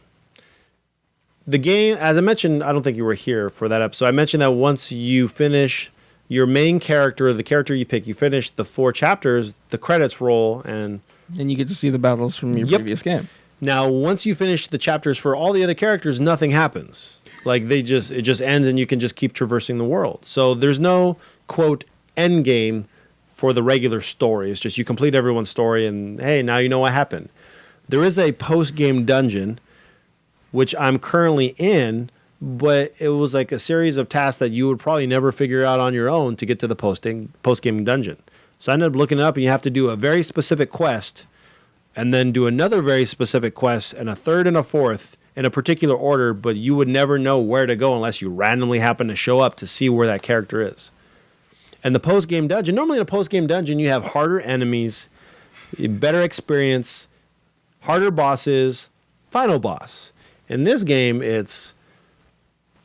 C: The game, as I mentioned, I don't think you were here for that episode. I mentioned that once you finish your main character, the character you pick, you finish the 4 chapters, the credits roll, and
B: And you get to see the battles from your
C: Yep.
B: previous game.
C: now once you finish the chapters for all the other characters, nothing happens. Like it just ends and you can just keep traversing the world. So there's no quote end game for the regular story. It's just you complete everyone's story and hey, now you know what happened. There is a post-game dungeon which I'm currently in, but it was like a series of tasks that you would probably never figure out on your own to get to the post-game dungeon. So I ended up looking it up, and you have to do a very specific quest, and then do another very specific quest, and a third and a fourth in a particular order, but you would never know where to go unless you randomly happen to show up to see where that character is. And the post-game dungeon, normally in a post-game dungeon, you have harder enemies, better experience, harder bosses, final boss. In this game, it's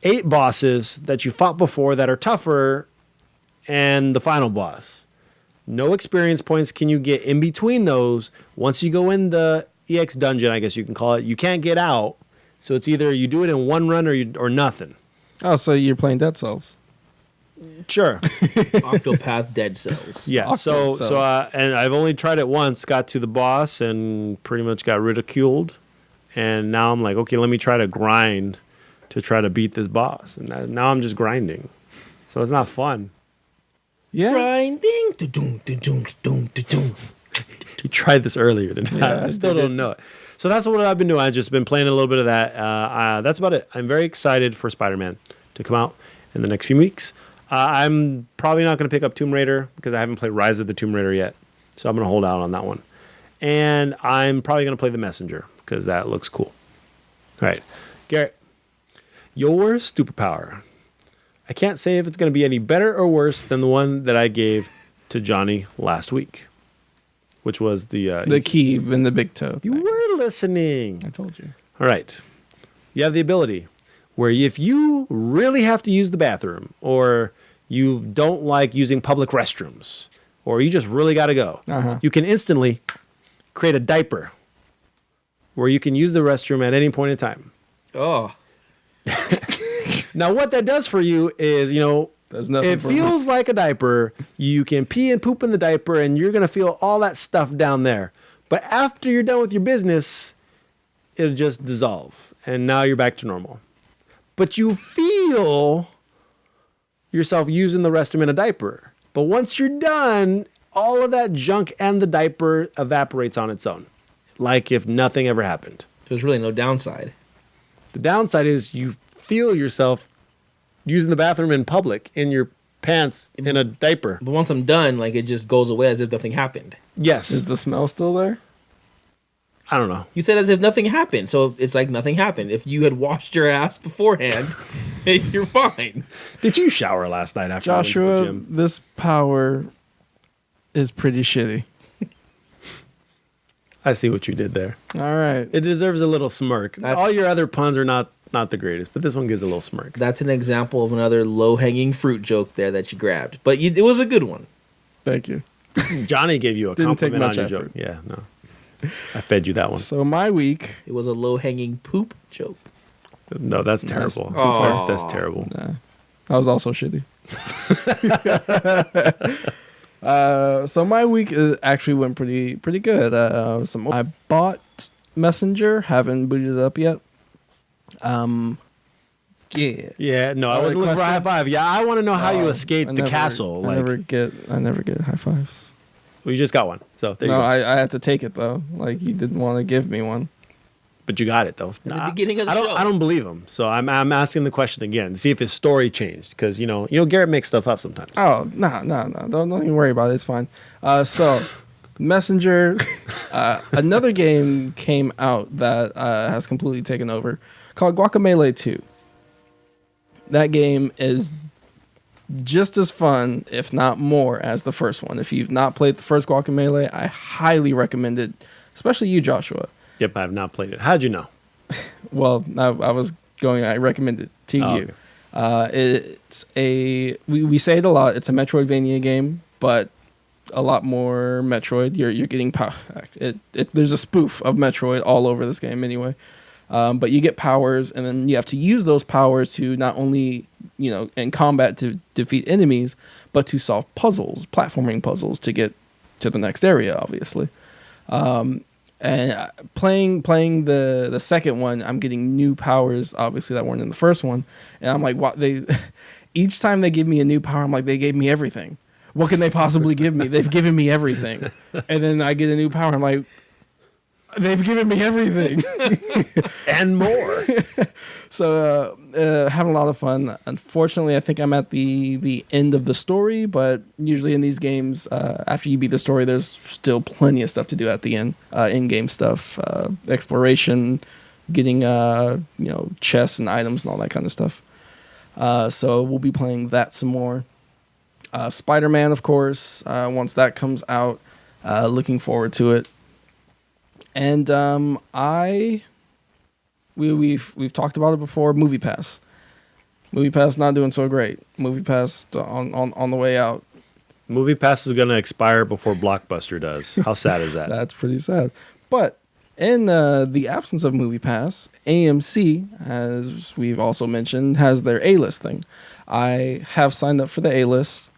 C: 8 bosses that you fought before that are tougher, and the final boss. No experience points can you get in between those. Once you go in the EX dungeon, I guess you can call it, you can't get out. So it's either you do it in one run or nothing.
B: Oh, so you're playing Dead Cells.
C: Sure.
A: Octopath Dead Cells.
C: Yeah. And I've only tried it once, got to the boss, and pretty much got ridiculed. And now I'm like, okay, let me try to grind to try to beat this boss. And now I'm just grinding. So it's not fun.
B: Yeah.
A: Grinding. Da-doom, da-doom, da-doom, da-doom.
C: You tried this earlier, didn't I?
B: Yeah,
C: I still don't know it. So that's what I've been doing. I've just been playing a little bit of that. That's about it. I'm very excited for Spider-Man to come out in the next few weeks. I'm probably not going to pick up Tomb Raider because I haven't played Rise of the Tomb Raider yet. So I'm going to hold out on that one. And I'm probably going to play The Messenger because that looks cool. All right. Garrett, your superpower. I can't say if it's going to be any better or worse than the one that I gave to Johnny last week, which was the
B: key in the big toe.
C: You were listening.
B: I told you.
C: All right. You have the ability where if you really have to use the bathroom, or you don't like using public restrooms, or you just really got to go, you can instantly create a diaper where you can use the restroom at any point in time.
A: Oh.
C: Now, what that does for you is,
B: There's nothing
C: it feels like a diaper. You can pee and poop in the diaper, and you're going to feel all that stuff down there. But after you're done with your business, it'll just dissolve, and now you're back to normal. But you feel yourself using the restroom in a diaper. But once you're done, all of that junk and the diaper evaporates on its own, like if nothing ever happened.
A: There's really no downside.
C: The downside is you feel yourself using the bathroom in public in your pants in a diaper.
A: But once I'm done, like, it just goes away as if nothing happened.
C: Yes.
B: Is the smell still there?
C: I don't know.
A: You said as if nothing happened, so it's like nothing happened. If you had washed your ass beforehand, you're fine.
C: Did you shower last night after you went to the
B: Joshua,
C: gym?
B: this power is pretty shitty.
C: I see what you did there.
B: All right.
C: It deserves a little smirk. All your other puns are not the greatest, but this one gives a little smirk.
A: That's an example of another low-hanging fruit joke there that you grabbed. But it was a good one.
B: Thank you.
C: Johnny gave you a
B: Didn't take
C: compliment on
B: much
C: your
B: effort.
C: joke. Yeah, no. I fed you that one.
B: So my week,
A: It was a low-hanging poop joke.
C: No, that's terrible.
B: too far.
C: That's terrible.
B: I was also shitty. So my week actually went pretty good. I bought Messenger, haven't booted it up yet. Yeah.
C: Yeah, no, I
B: Other
C: wasn't looking for a high
B: question?
C: five. Yeah, I want to know how you
B: I
C: escaped the
B: never-
C: castle.
B: I never get high fives.
C: Well, you just got one. So there
B: No,
C: you go.
B: I had to take it though. Like you didn't want to give me one.
C: But you got it though.
A: the beginning of the
C: I don't.
A: show.
C: I don't believe him. So I'm asking the question again to see if his story changed because Garrett makes stuff up sometimes.
B: Oh no. Don't even worry about it. It's fine. So Messenger, another game came out that has completely taken over, called Guacamelee 2. That game is just as fun, if not more, as the first one. If you've not played the first Guacamelee, I highly recommend it, especially you, Joshua.
C: Yep, I have not played it. How'd you know?
B: Well, I recommend it to
C: Oh,
B: you. It's we say it a lot. It's a Metroidvania game, but a lot more Metroid. You're getting power. There's a spoof of Metroid all over this game anyway. But you get powers, and then you have to use those powers to not only in combat to defeat enemies, but to solve puzzles, platforming puzzles to get to the next area. Obviously. And playing the second one, I'm getting new powers, obviously, that weren't in the first one. And I'm like, what each time they give me a new power, I'm like, they gave me everything. What can they possibly give me? They've given me everything. And then I get a new power, I'm like, they've given me everything.
C: And more.
B: So having a lot of fun. Unfortunately, I think I'm at the end of the story, but usually in these games, after you beat the story, there's still plenty of stuff to do at the end. In-game stuff, exploration, getting chests and items and all that kind of stuff. So we'll be playing that some more. Spider-Man, of course, once that comes out. Looking forward to it. And I We've talked about it before. Movie Pass. Movie Pass not doing so great. Movie Pass on the way out.
C: Movie Pass is going to expire before Blockbuster does. How sad is that?
B: That's pretty sad. But in the absence of Movie Pass, AMC, as we've also mentioned, has their A-list thing. I have signed up for the A-list.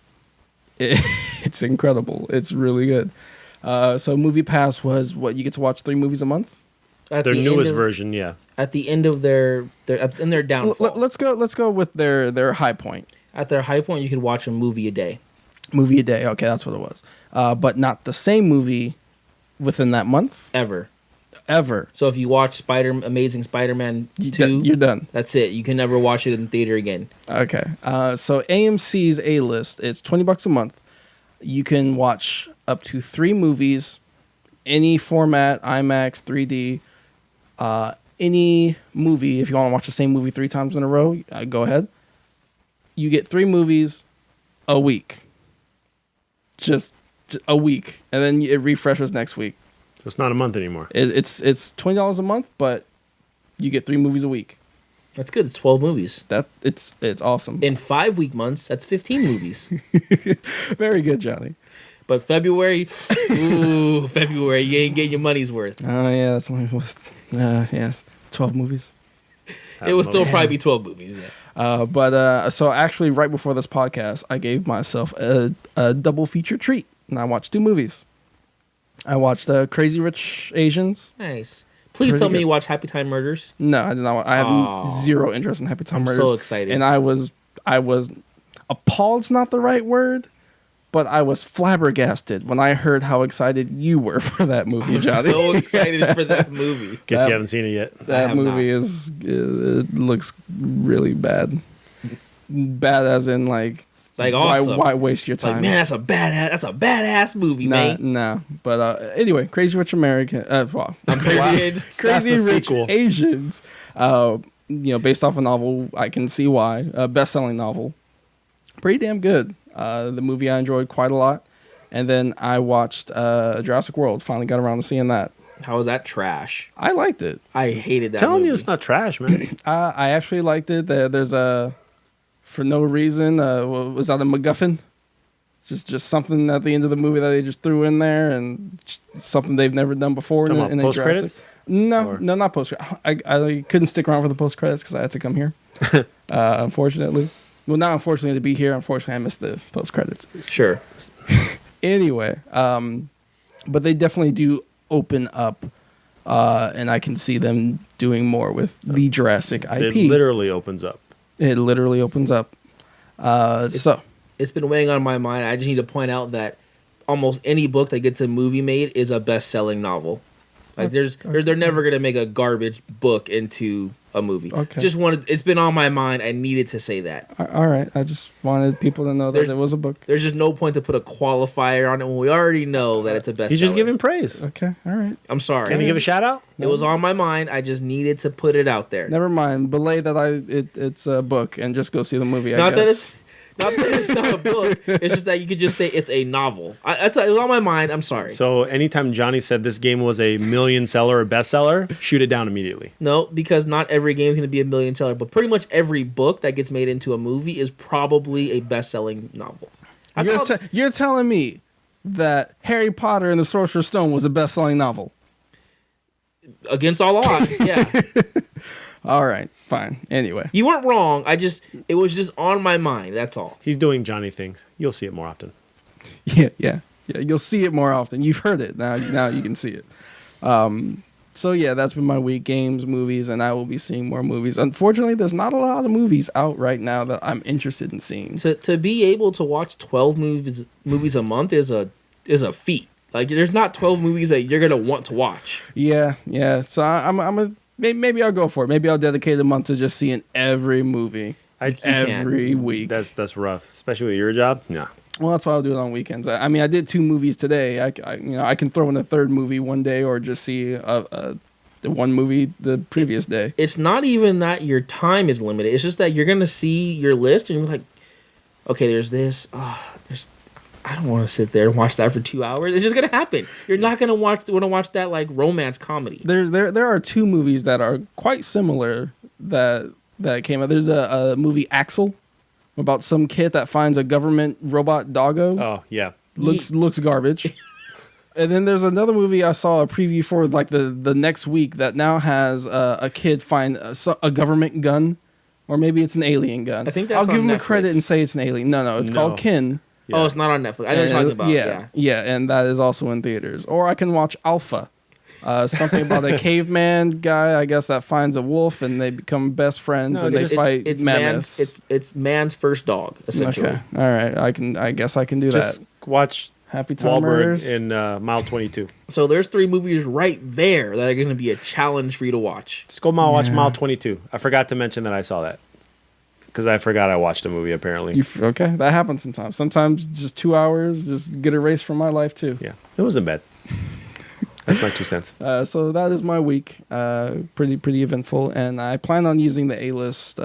B: It's incredible. It's really good. So Movie Pass was what, you get to watch 3 movies a month?
A: At
C: Their
A: the
C: newest
A: end of-
C: version, yeah.
A: At the end of their downfall.
B: Let's go with their high point.
A: At their high point, you could watch a movie a day.
B: Movie a day. Okay, that's what it was. But not the same movie within that month
A: Ever.
B: ever.
A: So if you watch Amazing Spider-Man 2,
B: You're done.
A: that's it. You can never watch it in theater again.
B: Okay. So AMC's A-list, it's $20 a month. You can watch up to 3 movies, any format, IMAX, 3D, any movie. If you want to watch the same movie 3 times in a row, go ahead. You get 3 movies a week. Just a week, and then it refreshes next week.
C: So it's not a month anymore.
B: It's $20 a month, but you get 3 movies a week.
A: That's good. It's 12 movies.
B: It's awesome.
A: In 5-week months, that's 15 movies.
B: Very good, Johnny.
A: But February, February, you ain't getting your money's worth.
B: Oh yeah, that's only with yes, 12 movies.
A: It would still probably be 12 movies. Yeah.
B: So actually, right before this podcast, I gave myself a double feature treat, and I watched 2 movies. I watched Crazy Rich Asians.
A: Nice. Please
B: Pretty
A: tell me
B: good.
A: you watch Happy Time Murders.
B: No, I did not. I have
A: Aw.
B: zero interest in Happy Time
A: I'm
B: Murders.
A: so excited.
B: And I was apalled's not the right word, but I was flabbergasted when I heard how excited you were for that movie,
A: I'm
B: Johnny.
A: so excited for that movie.
C: Guess
B: That-
C: you haven't seen it yet.
A: I
B: That
A: have
B: movie
A: not.
B: is it looks really bad. Bad as in like
A: awesome.
B: why waste your time?
A: Like, man, that's a badass movie, man.
B: No. But anyway, Crazy Rich American. Crazy
C: the
B: Rich
C: sequel.
B: Asians. Based off a novel, I can see why. Best-selling novel. Pretty damn good. The movie I enjoyed quite a lot. And then I watched Jurassic World. Finally got around to seeing that.
A: How was that trash?
B: I liked it.
A: I hated that
C: Telling
A: movie.
C: you it's not trash, man.
B: I actually liked it. There's for no reason, was that a MacGuffin? Just something at the end of the movie that they just threw in there, and something they've never done before.
C: Talking about
B: in a
C: post
B: Jurassic-
C: credits?
B: No, not post. I couldn't stick around for the post credits because I had to come here. Unfortunately, well, not unfortunately to be here. Unfortunately, I missed the post credits.
A: Sure.
B: Anyway, but they definitely do open up, and I can see them doing more with the Jurassic IP.
C: It literally opens up.
B: It literally opens up. So
A: It's been weighing on my mind. I just need to point out that almost any book that gets a movie made is a best-selling novel. Like they're never gonna make a garbage book into a movie.
B: Okay.
A: It's been on my mind. I needed to say that.
B: all right, I just wanted people to know that
A: There's-
B: it was a book.
A: There's just no point to put a qualifier on it when we already know that it's a best.
C: He's just giving praise.
B: Okay, all right.
A: I'm sorry.
C: Can you give a shout out?
A: It was on my mind. I just needed to put it out there.
B: Never mind. Belay that it's a book and just go see the movie. I
A: Not
B: guess.
A: that it's not a book. It's just that you could just say it's a novel. It was on my mind. I'm sorry.
C: So anytime Johnny said this game was a million seller or bestseller, shoot it down immediately.
A: No, because not every game is going to be a million seller, but pretty much every book that gets made into a movie is probably a best-selling novel.
B: You're telling me that Harry Potter and the Sorcerer's Stone was a best-selling novel?
A: Against all odds, yeah.
B: All right, fine. Anyway,
A: You weren't wrong. It was just on my mind. That's all.
C: He's doing Johnny things. You'll see it more often.
B: yeah. You'll see it more often. You've heard it now. Now you can see it. So yeah, that's been my week. Games, movies, and I will be seeing more movies. Unfortunately, there's not a lot of movies out right now that I'm interested in seeing.
A: To be able to watch 12 movies a month is a feat. Like there's not 12 movies that you're gonna want to watch.
B: Yeah. So maybe I'll go for it. Maybe I'll dedicate a month to just seeing every movie every week.
C: That's rough, especially with your job. Nah.
B: Well, that's why I'll do it on weekends. I mean, I did 2 movies today. I can throw in a third movie one day, or just see the one movie the previous day.
A: It's not even that your time is limited. It's just that you're gonna see your list and you're like, okay, there's this. I don't want to sit there and watch that for 2 hours. It's just gonna happen. You're not gonna want to watch that like romance comedy.
B: There are two movies that are quite similar that came out. There's a movie Axel about some kid that finds a government robot doggo.
C: Oh yeah,
B: looks garbage. And then there's another movie I saw a preview for like the next week that now has a kid find a government gun, or maybe it's an alien gun.
A: I think that's
B: I'll give
A: on
B: him
A: Netflix.
B: a credit and say it's an alien. No, it's called Kin.
C: Yeah.
A: Oh, it's not on Netflix. I know what you're talking about.
B: Yeah, and that is also in theaters. Or I can watch Alpha. Something about a caveman guy, I guess, that finds a wolf and they become best friends and they fight mammoths.
A: It's man's first dog, essentially.
B: Okay, all right. I guess I can do
C: just
B: that.
C: watch
B: Happy Time
C: Wahlberg
B: Murders.
C: in Mile 22.
A: So there's 3 movies right there that are going to be a challenge for you to watch.
C: Just go watch Mile 22. I forgot to mention that I saw that because I forgot I watched a movie. Apparently,
B: Okay, that happens sometimes. Sometimes just 2 hours just get erased from my life too.
C: yeah, it wasn't bad. That's my 2 cents.
B: So that is my week. Pretty eventful, and I plan on using the A-list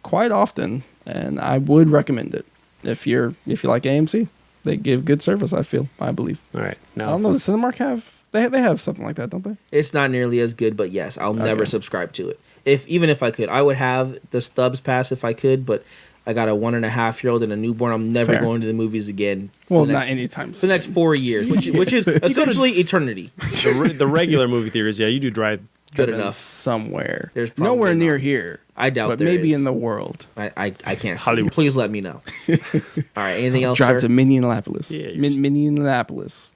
B: quite often, and I would recommend it if you like AMC. They give good service. I believe.
C: All right,
B: I
C: now
B: don't know. Does Cinemark have? They have something like that, don't they?
A: It's not nearly as good, but yes, I'll never subscribe to it. Even if I could, I would have the Stubbs pass if I could, but I got a 1.5-year-old and a newborn. I'm never
B: Fair.
A: going to the movies again.
B: Well, not anytime
A: For the next 4 years, which is essentially eternity.
C: the regular movie theaters, yeah, you do drive.
A: Good
B: Driven
A: enough.
B: somewhere.
A: There's probably
B: nowhere near
A: not.
B: here.
A: I doubt
B: but
A: there
B: maybe
A: is.
B: in the world.
A: I can't see.
C: Hollywood.
A: Please let me know. All right, anything else,
B: Drive
A: sir?
B: to Minneapolis.
C: Yeah,
B: Minneapolis.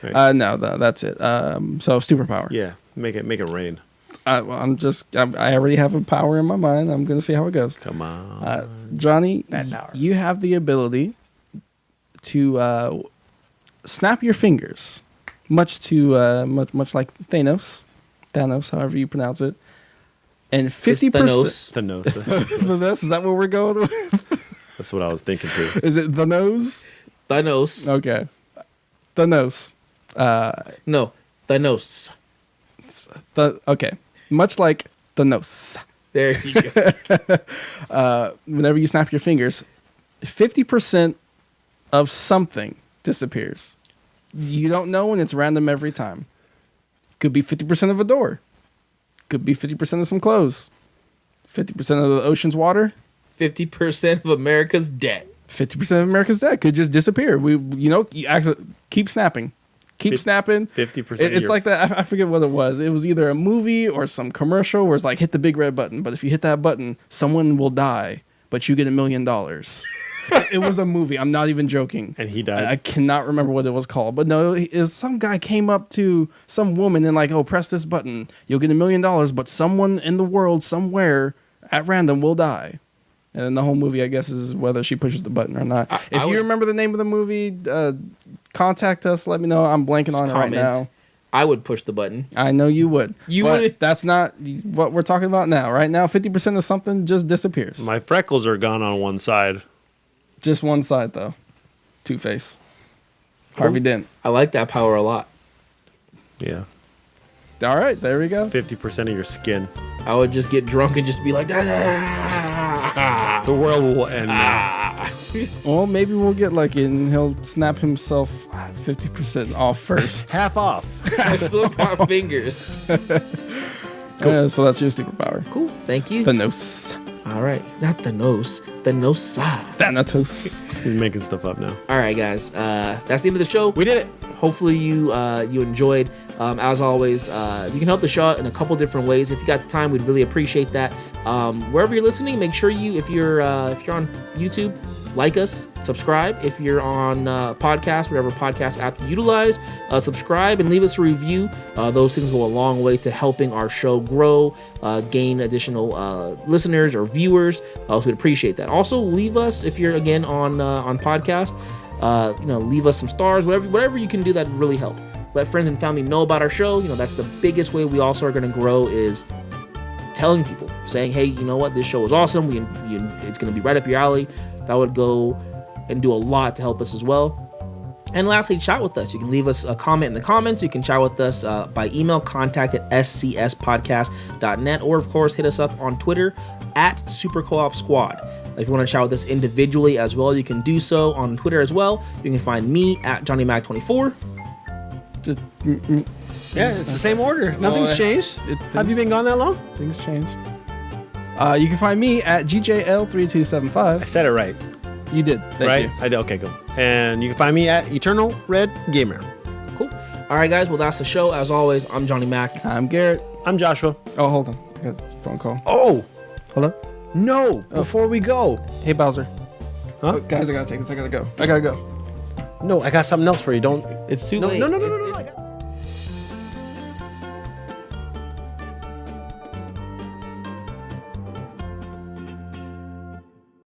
C: Right.
B: No, that's it. So superpower.
C: Yeah, make it rain.
B: I already have a power in my mind. I'm gonna see how it goes.
C: Come on.
B: Johnny,
C: That power.
B: you have the ability to snap your fingers, much like Thanos, however you pronounce it, and 50%.
A: Thanos.
C: The nose.
B: Thanos, is that what we're going with?
C: That's what I was thinking too.
B: Is it the nose?
A: Thanos.
B: Okay, Thanos.
A: No, Thanos.
B: Okay, much like Thanos.
A: There you go.
B: Whenever you snap your fingers, 50% of something disappears. You don't know, and it's random every time. Could be 50% of a door. Could be 50% of some clothes. 50% of the ocean's water.
A: 50% of America's debt.
B: 50% of America's debt could just disappear. You actually keep snapping. Keep snapping.
C: 50%.
B: It's like that. I forget what it was. It was either a movie or some commercial where it's like, hit the big red button. But if you hit that button, someone will die, but you get $1 million. It was a movie. I'm not even joking.
C: And he died.
B: I cannot remember what it was called. But no, it was some guy came up to some woman and like, oh, press this button. You'll get $1 million, but someone in the world somewhere at random will die. And then the whole movie, I guess, is whether she pushes the button or not. If you remember the name of the movie, contact us. Let me know. I'm blanking on it right now.
A: I would push the button.
B: I know you would. But
A: would.
B: that's not what we're talking about now. Right now, 50% of something just disappears.
C: My freckles are gone on one side.
B: Just one side, though. Two-Face. Harvey Dent.
A: I like that power a lot.
C: Yeah.
B: All right, there we go.
C: 50% of your skin.
A: I would just get drunk and just be like, ah.
C: The world will end now.
B: Well, maybe we'll get lucky and he'll snap himself 50% off first.
C: Half off.
A: I still got fingers.
B: So that's your superpower.
A: Cool. Thank you.
B: Thanos.
A: All right. Not the nose. The nose.
B: Thanatos.
C: He's making stuff up now.
A: All right, guys. That's the end of the show.
C: We did it.
A: Hopefully you enjoyed. As always, you can help the show out in a couple different ways. If you got the time, we'd really appreciate that. Wherever you're listening, make sure if you're on YouTube, like us, subscribe. If you're on podcast, whatever podcast app you utilize, subscribe and leave us a review. Those things go a long way to helping our show grow, gain additional listeners or viewers. So we'd appreciate that. Also, leave us, if you're again on podcast, leave us some stars, whatever you can do that would really help. Let friends and family know about our show. That's the biggest way we also are going to grow, is telling people, saying, hey, you know what, this show is awesome. It's going to be right up your alley. That would go and do a lot to help us as well. And lastly, chat with us. You can leave us a comment in the comments. You can chat with us by email, contact@scspodcast.net, or of course, hit us up on Twitter @SuperCoopSquad. If you want to chat with us individually as well, you can do so on Twitter as well. You can find me @JohnnyMac24.
C: Yeah, it's the same order. Nothing's changed. Have you been gone that long?
B: Things changed. You can find me at GJL3275.
C: I said it right.
B: You did. Thank
C: right?
B: you.
C: I did. Okay, good. And you can find me at Eternal Red Gamer.
A: Cool. All right, guys. Well, that's the show. As always, I'm Johnny Mac.
B: I'm Garrett.
C: I'm Joshua.
B: Oh, hold on. I got a phone call.
C: Oh,
B: Hello?
C: no. Before we go.
B: Hey, Bowser.
C: Huh?
B: Oh, guys, I gotta take this. I gotta go.
C: No, I got something else for you. Don't.
A: It's too
C: No,
A: late.
C: no.